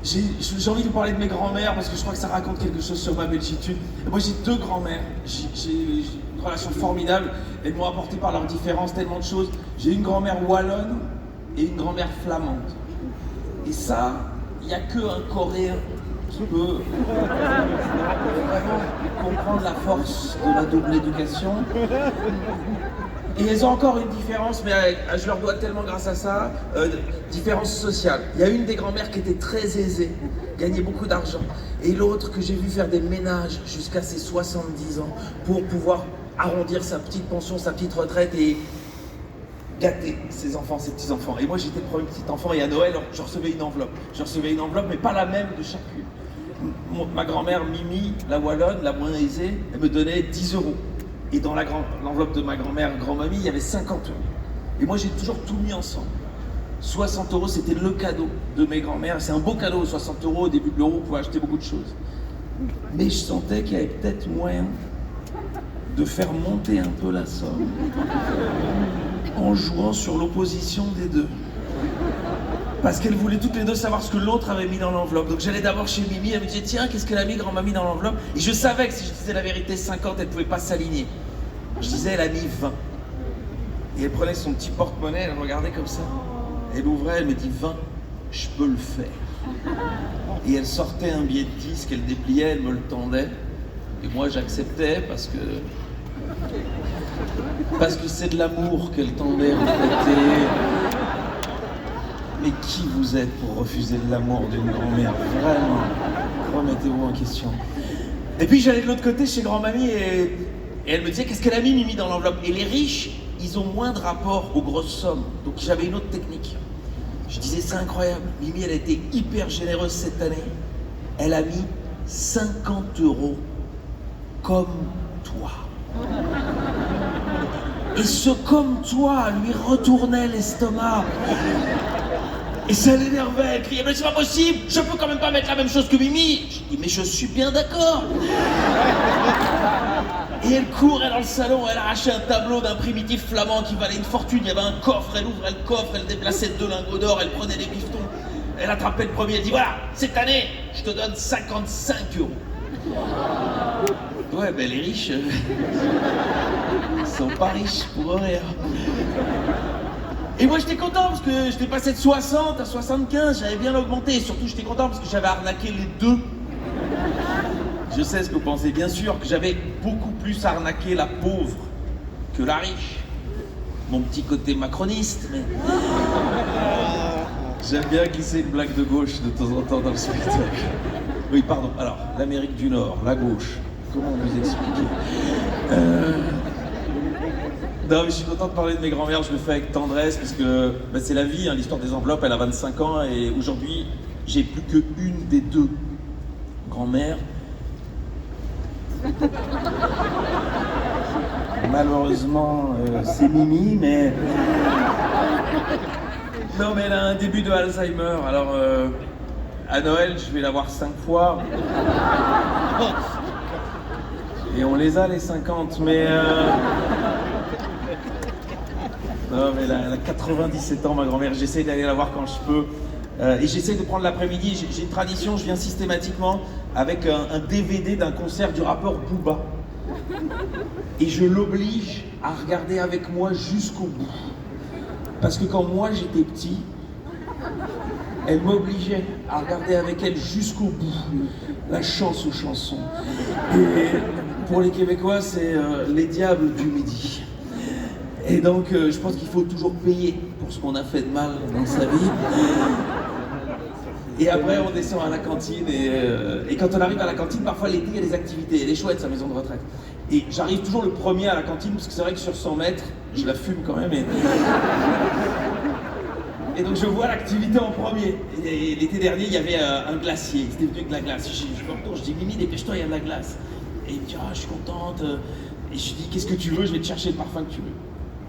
S6: J'ai envie de vous parler de mes grands-mères parce que je crois que ça raconte quelque chose sur ma belgitude. Et moi j'ai deux grands-mères, j'ai une relation formidable. Elles m'ont apporté par leurs différences tellement de choses. J'ai une grand-mère wallonne et une grand-mère flamande. Et ça, il n'y a qu'un Coréen qui peut vraiment comprendre la force de la double éducation. Et elles ont encore une différence, mais je leur dois tellement grâce à ça, différence sociale. Il y a une des grand-mères qui était très aisée, gagnait beaucoup d'argent, et l'autre que j'ai vu faire des ménages jusqu'à ses 70 ans pour pouvoir arrondir sa petite pension, sa petite retraite et gâter ses enfants, ses petits-enfants. Et moi j'étais le premier petit enfant et à Noël, je recevais une enveloppe. Je recevais une enveloppe, mais pas la même de chacune. Ma grand-mère Mimi, la wallonne, la moins aisée, elle me donnait 10 euros. Et dans l'enveloppe de ma grand-mère, grand-mamie, il y avait 50 euros. Et moi, j'ai toujours tout mis ensemble. 60 euros, c'était le cadeau de mes grand-mères. C'est un beau cadeau, 60 euros. Au début de l'euro, on pouvait acheter beaucoup de choses. Mais je sentais qu'il y avait peut-être moyen de faire monter un peu la somme en jouant sur l'opposition des deux. Parce qu'elles voulaient toutes les deux savoir ce que l'autre avait mis dans l'enveloppe. Donc j'allais d'abord chez Mimi, elle me disait tiens, qu'est-ce qu'elle a mis, grand-mamie, dans l'enveloppe? Et je savais que si je disais la vérité, 50, elle ne pouvait pas s'aligner. Je disais elle a mis 20. Et elle prenait son petit porte-monnaie, elle regardait comme ça. Elle ouvrait, elle me dit 20, je peux le faire. Et elle sortait un billet de 10 qu'elle dépliait, elle me le tendait. Et moi j'acceptais parce que c'est de l'amour qu'elle tendait en fait. Mais qui vous êtes pour refuser de l'amour d'une grand-mère? Vraiment, remettez-vous en question. Et puis j'allais de l'autre côté chez grand-mamie et elle me disait qu'est-ce qu'elle a mis Mimi dans l'enveloppe. Et les riches, ils ont moins de rapport aux grosses sommes. Donc j'avais une autre technique. Je disais c'est incroyable, Mimi elle a été hyper généreuse cette année. Elle a mis 50 euros comme toi. Et ce comme toi lui retournait l'estomac. Et ça l'énervait, elle criait, mais c'est pas possible, je peux quand même pas mettre la même chose que Mimi. Je dis, mais je suis bien d'accord. Et elle courait dans le salon, elle arrachait un tableau d'un primitif flamand qui valait une fortune. Il y avait un coffre, elle ouvrait le coffre, elle déplaçait 2 lingots d'or, elle prenait des bifetons. Elle attrapait le premier, elle dit, voilà, cette année, je te donne 55 euros. Ouais, ben les riches, ils sont pas riches pour rien. Et moi j'étais content parce que j'étais passé de 60 à 75, j'avais bien augmenté et surtout j'étais content parce que j'avais arnaqué les deux. Je sais ce que vous pensez, bien sûr que j'avais beaucoup plus arnaqué la pauvre que la riche. Mon petit côté macroniste, mais... J'aime bien glisser une blague de gauche de temps en temps dans le spectacle. Oui, pardon, alors, l'Amérique du Nord, la gauche, comment vous expliquer Non, mais je suis content de parler de mes grands-mères, je le fais avec tendresse parce que bah, c'est la vie, hein, l'histoire des enveloppes, elle a 25 ans et aujourd'hui, j'ai plus qu'une des deux grand-mères. Malheureusement, c'est Mimi, mais... Non, mais elle a un début de Alzheimer, alors à Noël, je vais la voir 5 fois. Et on les a, les 50, mais... Non, mais elle a 97 ans, ma grand-mère. J'essaie d'aller la voir quand je peux. Et j'essaie de prendre l'après-midi. J'ai une tradition, je viens systématiquement avec un DVD d'un concert du rappeur Booba. Et je l'oblige à regarder avec moi jusqu'au bout. Parce que quand moi j'étais petit, elle m'obligeait à regarder avec elle jusqu'au bout. La chance aux chansons. Et pour les Québécois, c'est les diables du midi. Et donc, je pense qu'il faut toujours payer pour ce qu'on a fait de mal dans sa vie. Et après, on descend à la cantine et quand on arrive à la cantine, parfois l'été, il y a des activités. Elle est chouette, sa maison de retraite. Et j'arrive toujours le premier à la cantine, parce que c'est vrai que sur 100 mètres, je la fume quand même. Et donc, je vois l'activité en premier. Et l'été dernier, il y avait un glacier. C'était venu avec de la glace. Je me retourne, je dis, Mimi, dépêche-toi, il y a de la glace. Et il me dit, ah, je suis contente. Et je lui dis, qu'est-ce que tu veux? Je vais te chercher le parfum que tu veux.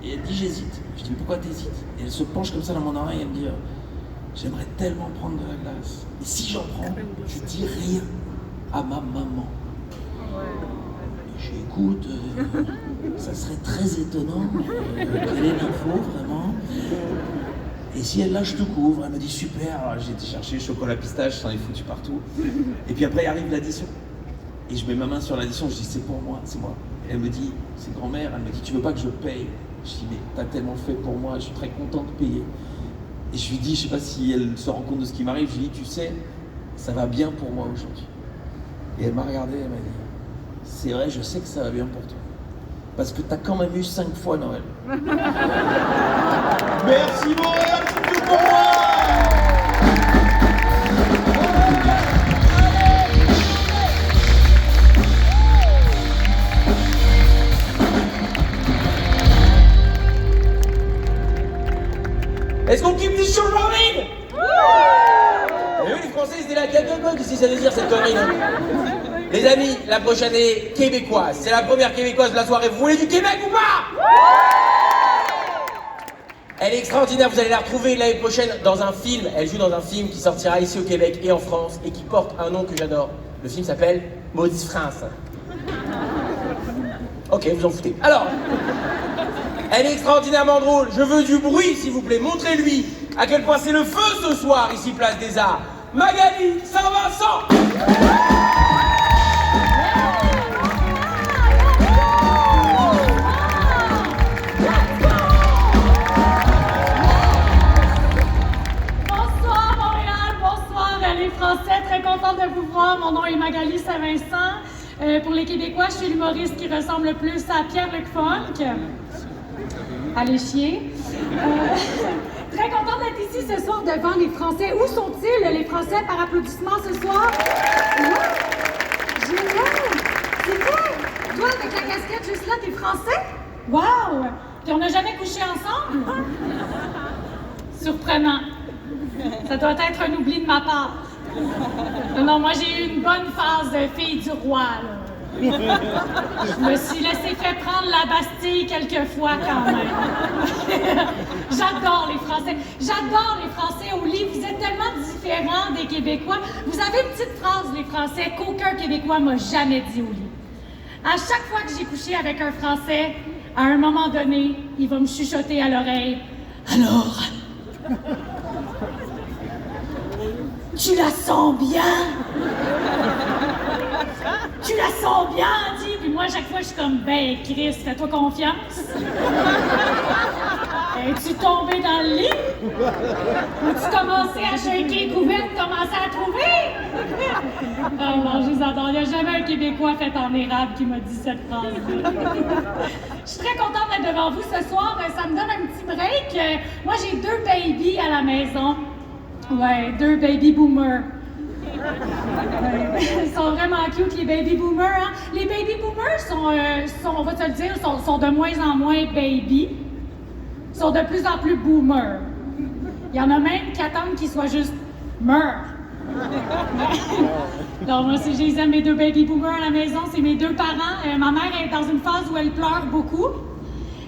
S6: Et elle dit, j'hésite. Je dis, mais pourquoi t'hésites? Et elle se penche comme ça dans mon oreille et elle me dit, j'aimerais tellement prendre de la glace. Et si j'en prends, je dis rien à ma maman. Et j'écoute, ça serait très étonnant. Quelle est l'info, vraiment? Et si elle lâche tout couvre, elle me dit, super. Alors j'ai été chercher chocolat pistache, j'en ai foutu partout. Et puis après, arrive l'addition. Et je mets ma main sur l'addition, je dis, c'est pour moi, c'est moi. Et elle me dit, c'est grand-mère, elle me dit, tu veux pas que je paye? Je dis, mais t'as tellement fait pour moi, je suis très content de payer. Et je lui dis, je sais pas si elle se rend compte de ce qui m'arrive, je lui dis, tu sais, ça va bien pour moi aujourd'hui. Et elle m'a regardé, elle m'a dit, c'est vrai, je sais que ça va bien pour toi. Parce que t'as quand même eu 5 fois Noël. Merci Montréal, c'est tout pour moi!
S1: Est-ce qu'on kiffe des show rolling? Et oui, les Français, c'était la gueule de bug, qu'est-ce que ça veut dire cette connerie là? Les amis, la prochaine est québécoise. C'est la première québécoise de la soirée. Vous voulez du Québec ou pas? Elle est extraordinaire, vous allez la retrouver l'année prochaine dans un film. Elle joue dans un film qui sortira ici au Québec et en France et qui porte un nom que j'adore. Le film s'appelle Maudite France. Ok, vous en foutez. Alors, elle est extraordinairement drôle. Je veux du bruit, s'il vous plaît. Montrez-lui à quel point c'est le feu ce soir, ici, Place des Arts. Magali Saint-Vincent.
S7: Bonsoir Montréal, bonsoir les Français. Très contente de vous voir. Mon nom est Magali Saint-Vincent. Pour les Québécois, je suis l'humoriste qui ressemble le plus à Pierre-Luc Funk. Allez chier. Très contente d'être ici ce soir devant les Français. Où sont-ils, les Français, par applaudissement ce soir? Ouais. Génial! C'est vrai! Toi, avec la casquette juste là, t'es Français? Wow! Puis on n'a jamais couché ensemble? Surprenant. Ça doit être un oubli de ma part. Non, moi j'ai eu une bonne phase de fille du roi, là. Je me suis laissé faire prendre la Bastille quelques fois quand même. J'adore les Français. J'adore les Français au lit. Vous êtes tellement différents des Québécois. Vous avez une petite phrase, les Français, qu'aucun Québécois m'a jamais dit au lit. À chaque fois que j'ai couché avec un Français, à un moment donné, il va me chuchoter à l'oreille. Alors, tu la sens bien? Tu la sens bien, dit. Puis moi, à chaque fois, je suis comme, ben, Chris, fais-toi confiance. Es-tu tombé dans le lit? Ou tu commençais à shaker couverte, commençais à trouver? Oh non, je les adore. Il n'y a jamais un Québécois fait en érable qui m'a dit cette phrase-là. Je suis très contente d'être devant vous ce soir. Ça me donne un petit break. Moi, j'ai 2 babies à la maison. Ouais, 2 baby boomers. Ils sont vraiment cute, les baby boomers. Hein? Les baby boomers sont, on va te le dire, sont de moins en moins baby. Ils sont de plus en plus boomers. Il y en a même qui attendent qu'ils soient juste meurs. Non, moi, si je les aime, mes deux baby boomers à la maison, c'est mes deux parents. Ma mère est dans une phase où elle pleure beaucoup.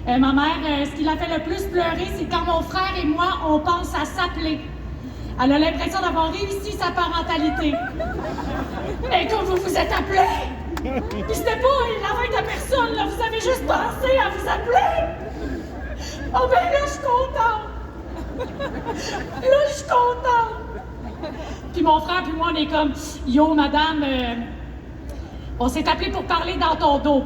S7: Ma mère, ce qui l'a fait le plus pleurer, c'est quand mon frère et moi, on pense à s'appeler. Elle a l'impression d'avoir réussi sa parentalité. Et quand vous vous êtes appelés, puis c'était pas la fête à personne, là, vous avez juste pensé à vous appeler. Oh ben là, je suis contente. Là, je suis contente. Puis mon frère puis moi, on est comme, yo, madame, on s'est appelé pour parler dans ton dos.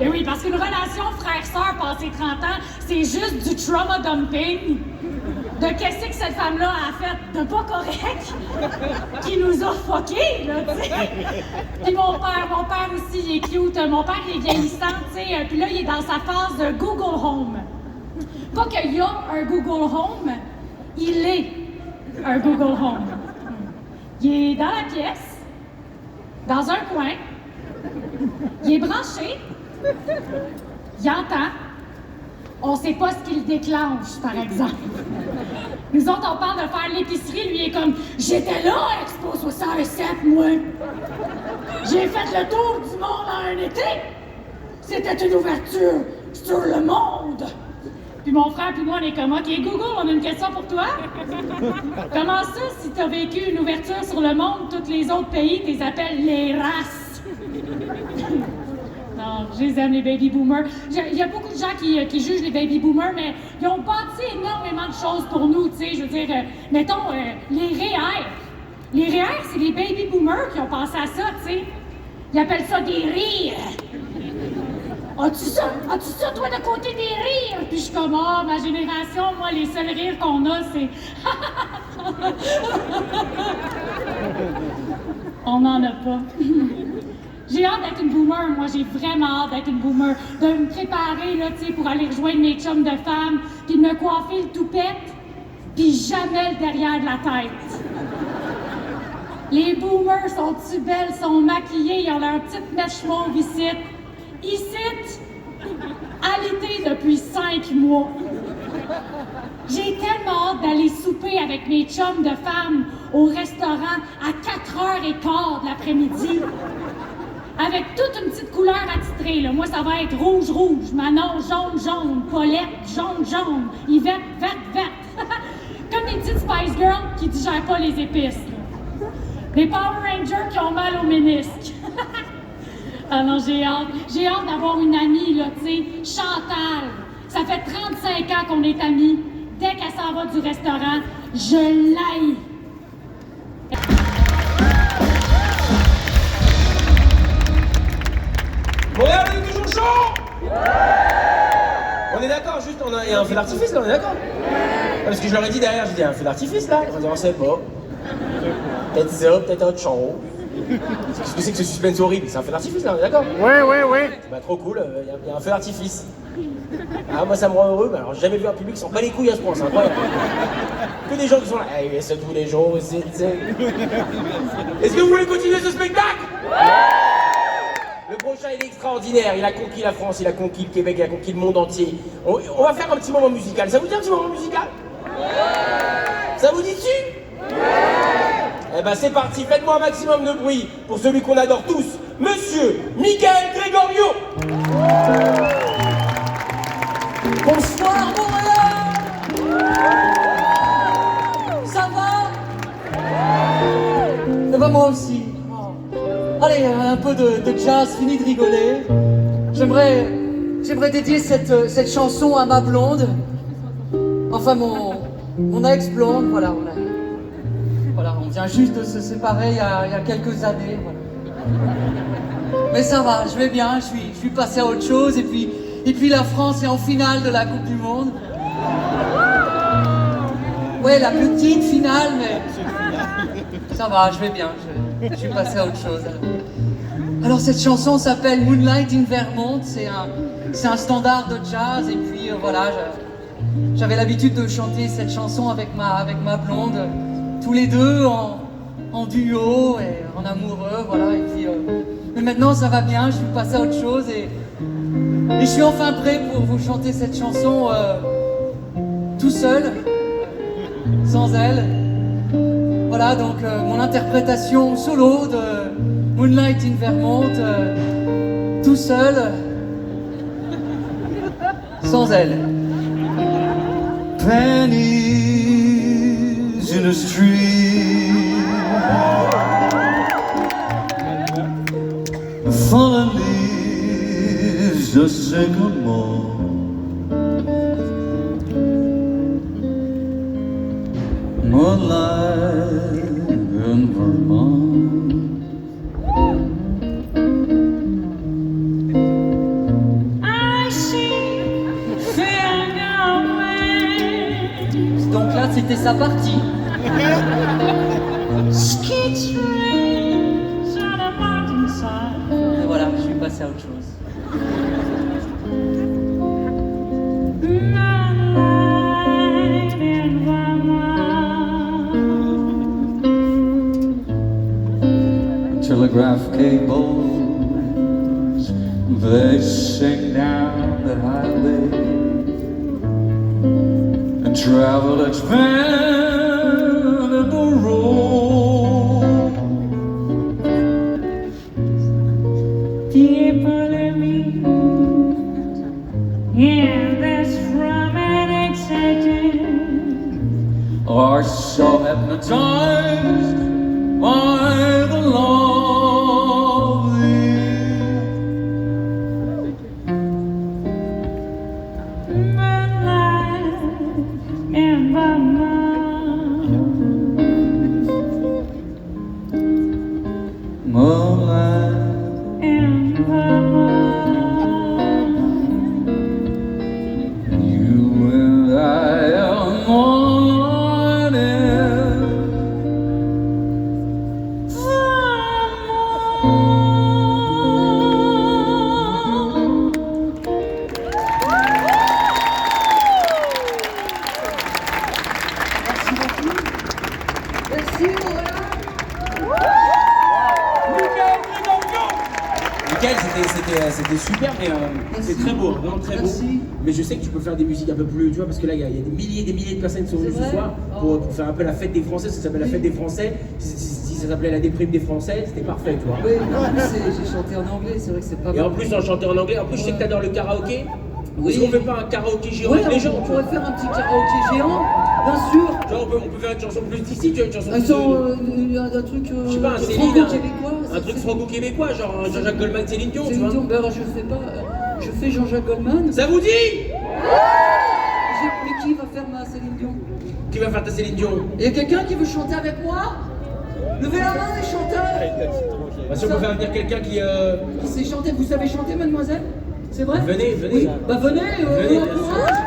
S7: Et oui, parce qu'une relation frère-sœur passée 30 ans, c'est juste du trauma dumping. De qu'est-ce que cette femme-là a fait de pas correct, qui nous a fuckés, là, tu sais. Puis mon père aussi, il est cute. Mon père, il est vieillissant, tu sais. Puis là, il est dans sa phase de Google Home. Pas qu'il y a un Google Home, il est un Google Home. Il est dans la pièce, dans un coin, il est branché, il entend. On sait pas ce qu'il déclenche, par exemple. Nous autres, on parle de faire l'épicerie, lui est comme « J'étais là à Expo 67, moi! J'ai fait le tour du monde en un été! C'était une ouverture sur le monde! » Puis mon frère puis moi, on est comme « Ok, Google, on a une question pour toi. Comment ça, si t'as vécu une ouverture sur le monde, tous les autres pays, t'es appelles les races? » Non, je les aime, les baby boomers. Il y a beaucoup de gens qui jugent les baby boomers, mais ils ont bâti énormément de choses pour nous, tu sais. Je veux dire, mettons, les REER. Les REER, c'est les baby boomers qui ont pensé à ça, tu sais. Ils appellent ça des rires. As-tu ça, toi, de côté des rires? Puis je suis comme, oh, ma génération, moi, les seuls rires qu'on a, c'est... On n'en a pas. J'ai hâte d'être une boomer, moi, j'ai vraiment hâte d'être une boomer. De me préparer, là, tu sais, pour aller rejoindre mes chums de femmes, puis de me coiffer le toupette, puis jamais le derrière de la tête. Les boomers sont-tu belles, sont maquillées, ils ont leur petite mèche mauve ici. Ici, alitée depuis 5 mois. J'ai tellement hâte d'aller souper avec mes chums de femmes au restaurant à 4h15 de l'après-midi. Avec toute une petite couleur attitrée, là. Moi, ça va être rouge, rouge, Manon, jaune, jaune, Paulette, jaune, jaune, Yvette, verte, verte. Comme des petites Spice Girls qui digèrent pas les épices, là. Des Power Rangers qui ont mal au ménisque. Ah non, j'ai hâte d'avoir une amie, là, tu sais, Chantal. Ça fait 35 ans qu'on est amis. Dès qu'elle s'en va du restaurant, je l'haïs.
S1: Montréal, on est toujours chaud! On est d'accord, juste, il y a un feu d'artifice là, on est d'accord? Parce que je leur ai dit derrière, j'ai dit, il y a un feu d'artifice là? Ils ont dit, on sait pas. Peut-être ça, peut-être autre chose. Qu'est-ce que c'est que ce suspense horrible? C'est un feu d'artifice là, on est d'accord?
S2: Oui.
S1: Bah trop cool, il y a un feu d'artifice. Ah, moi ça me rend heureux, mais alors j'ai jamais vu un public qui s'en bat les couilles à ce point, c'est incroyable. Que des gens qui sont là, hey, c'est tous les jours, c'est... Est-ce que vous voulez continuer ce spectacle? Le prochain, il est extraordinaire, il a conquis la France, il a conquis le Québec, il a conquis le monde entier. On va faire un petit moment musical, ça vous dit un petit moment musical? Ça vous dit dessus? Eh ben c'est parti, faites-moi un maximum de bruit pour celui qu'on adore tous, Monsieur Michael Gregorio.
S8: Bonsoir Montréal! Ça va? Ça va moi aussi. Allez, un peu de jazz, fini de rigoler. J'aimerais dédier cette chanson à ma blonde. Enfin mon ex-blonde, voilà, on vient juste de se séparer il y a quelques années, voilà. Mais ça va, je vais bien, je suis passé à autre chose, et puis la France est en finale de la Coupe du Monde. Ouais, la petite finale, mais ça va, je vais bien, je suis passé à autre chose. Alors cette chanson s'appelle Moonlight in Vermont, c'est un standard de jazz, et puis voilà, j'avais l'habitude de chanter cette chanson avec ma blonde, tous les deux en duo et en amoureux, voilà. Et puis, mais maintenant ça va bien, je suis passé à autre chose et je suis enfin prêt pour vous chanter cette chanson tout seul, sans elle. Voilà donc mon interprétation solo de Moonlight in Vermont, tout seul, sans elle.
S9: Pennies in the street, fallen leaves, just sycamore. Moonlight in Vermont.
S7: I see finger
S8: Donc là c'était sa partie.
S7: ski trains on a mountainside.
S8: Et voilà, je suis passé à autre chose.
S7: Moonlight in Vermont.
S9: Telegraph cables, they sing down the highway, and travel expanded the road.
S7: People living in this romantic setting
S9: Are so hypnotized by the lovely.
S7: Moonlight in Vermont.
S9: Moonlight
S7: In Vermont.
S9: You and I are moonlight in
S1: Mickaël, c'était super, mais c'est très beau, vraiment très beau. Mais je sais que tu peux faire des musiques un peu plus, tu vois, parce que là, il y a des milliers et des milliers de personnes qui sont venues ce soir pour faire un peu la fête des Français. Ça s'appelle la fête des Français. Si ça s'appelait la déprime des Français, c'était parfait, tu vois.
S8: Oui, en plus j'ai chanté en anglais, c'est vrai que c'est pas
S1: Et
S8: mal.
S1: en plus, en chantant en anglais, en plus, je sais que t'adores le karaoké.
S8: Oui.
S1: Est-ce qu'on fait pas un karaoké géant
S8: Ouais,
S1: avec les gens,
S8: on
S1: tu vois?
S8: pourrait faire un petit karaoké géant, bien sûr.
S1: Genre, on peut faire une chanson plus d'ici, tu vois, une chanson
S8: Un
S1: plus...
S8: son, un truc
S1: je sais pas, un Céline,
S8: franco-québécois.
S1: un truc franco-québécois, genre un Jean-Jacques Goldman, Céline Dion, tu
S8: Céline
S1: vois.
S8: Dion, ben alors je fais pas, je fais Jean-Jacques Goldman.
S1: Ça vous dit?
S8: Mais qui va faire ma Céline Dion?
S1: Qui va faire ta Céline Dion?
S8: Il y a quelqu'un qui veut chanter avec moi? Levez la main les chanteurs.
S1: Bah, si on peut faire venir quelqu'un qui...
S8: Qui sait chanter? Vous savez chanter, mademoiselle? C'est vrai?
S1: Venez.
S8: Oui. Bah venez,
S1: Venez,
S8: on
S1: bien sûr.
S8: encourage.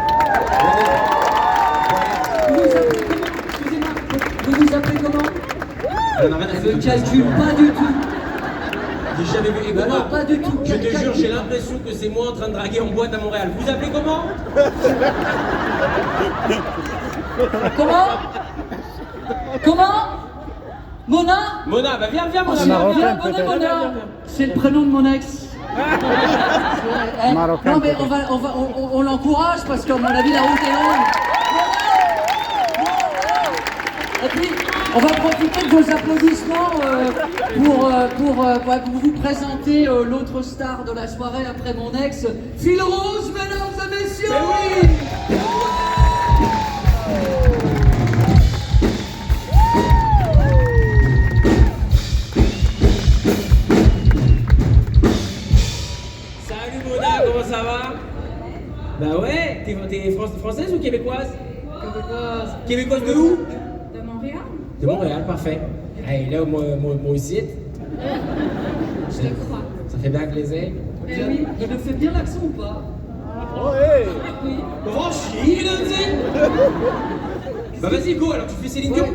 S8: Vous vous appelez comment? Excusez-moi, vous vous appelez comment?
S1: Elle en a rien à
S8: Elle
S1: foutre.
S8: me calcule pas du tout.
S1: J'ai jamais vu.
S8: Bah
S1: Écoute-moi,
S8: non, pas du tout.
S1: je te jure, j'ai l'impression que c'est moi en train de draguer en boîte à Montréal. Vous appelez comment?
S8: Comment? Mona?
S1: Mona, bah viens, Mona.
S8: Viens, Mona. C'est le prénom de mon ex. Non mais on l'encourage parce qu'à mon avis la route est longue. Et puis on va profiter de vos applaudissements pour vous présenter l'autre star de la soirée après mon ex, Phil Rose, mesdames et messieurs.
S1: Mais oui. Salut Mona, comment ça va? Bah ouais, t'es française ou québécoise? Québécoise de où?
S7: De Montréal?
S1: De Montréal, parfait. Hey, là, moi aussi.
S7: Je te crois.
S1: Ça fait bien plaisir.
S8: Oui, il me fait bien l'accent ou pas?
S1: Comment chier, il a dit? Bah vas-y, go, alors tu fais Céline Dion.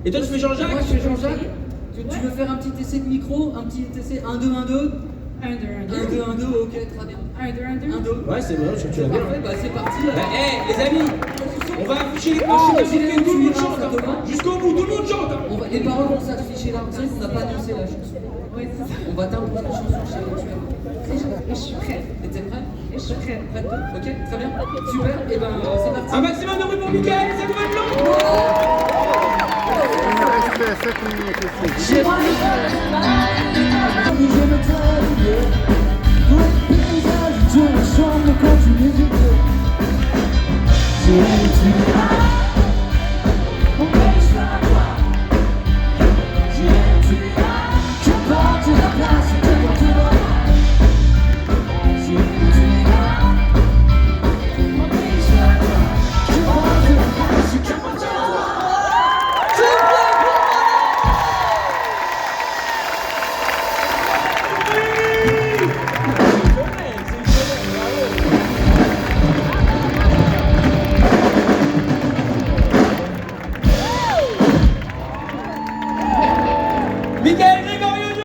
S1: Et toi, tu fais Jean-Jacques?
S8: Moi je fais Jean-Jacques. Tu veux faire un petit essai de micro? Un petit essai 1, 2, 1, 2?
S7: 1, 2, 1, 2.
S8: 1, 2, 1, 2, ok, très bien.
S7: 1, 2, 1, 2.
S8: 1, 2.
S1: Ouais, c'est bon, tu l'as bien.
S8: Parfait, bah c'est parti.
S1: Bah, hey, les amis,
S10: On va afficher les paroles, tout le monde chante. Jusqu'au bout, tout le monde chante.
S8: Les paroles vont s'afficher là, c'est vrai qu'on n'a pas annoncé la chanson. On va t'imposer la chanson, chérie.
S11: Je suis prête.
S8: Et t'es prête?
S11: Je suis prête.
S8: Prête? Ok, très bien. Super, et ben c'est parti.
S10: Un maximum de bruit pour Mickaël, ça vous va être long?
S12: Il nous restait 7 minutes aussi.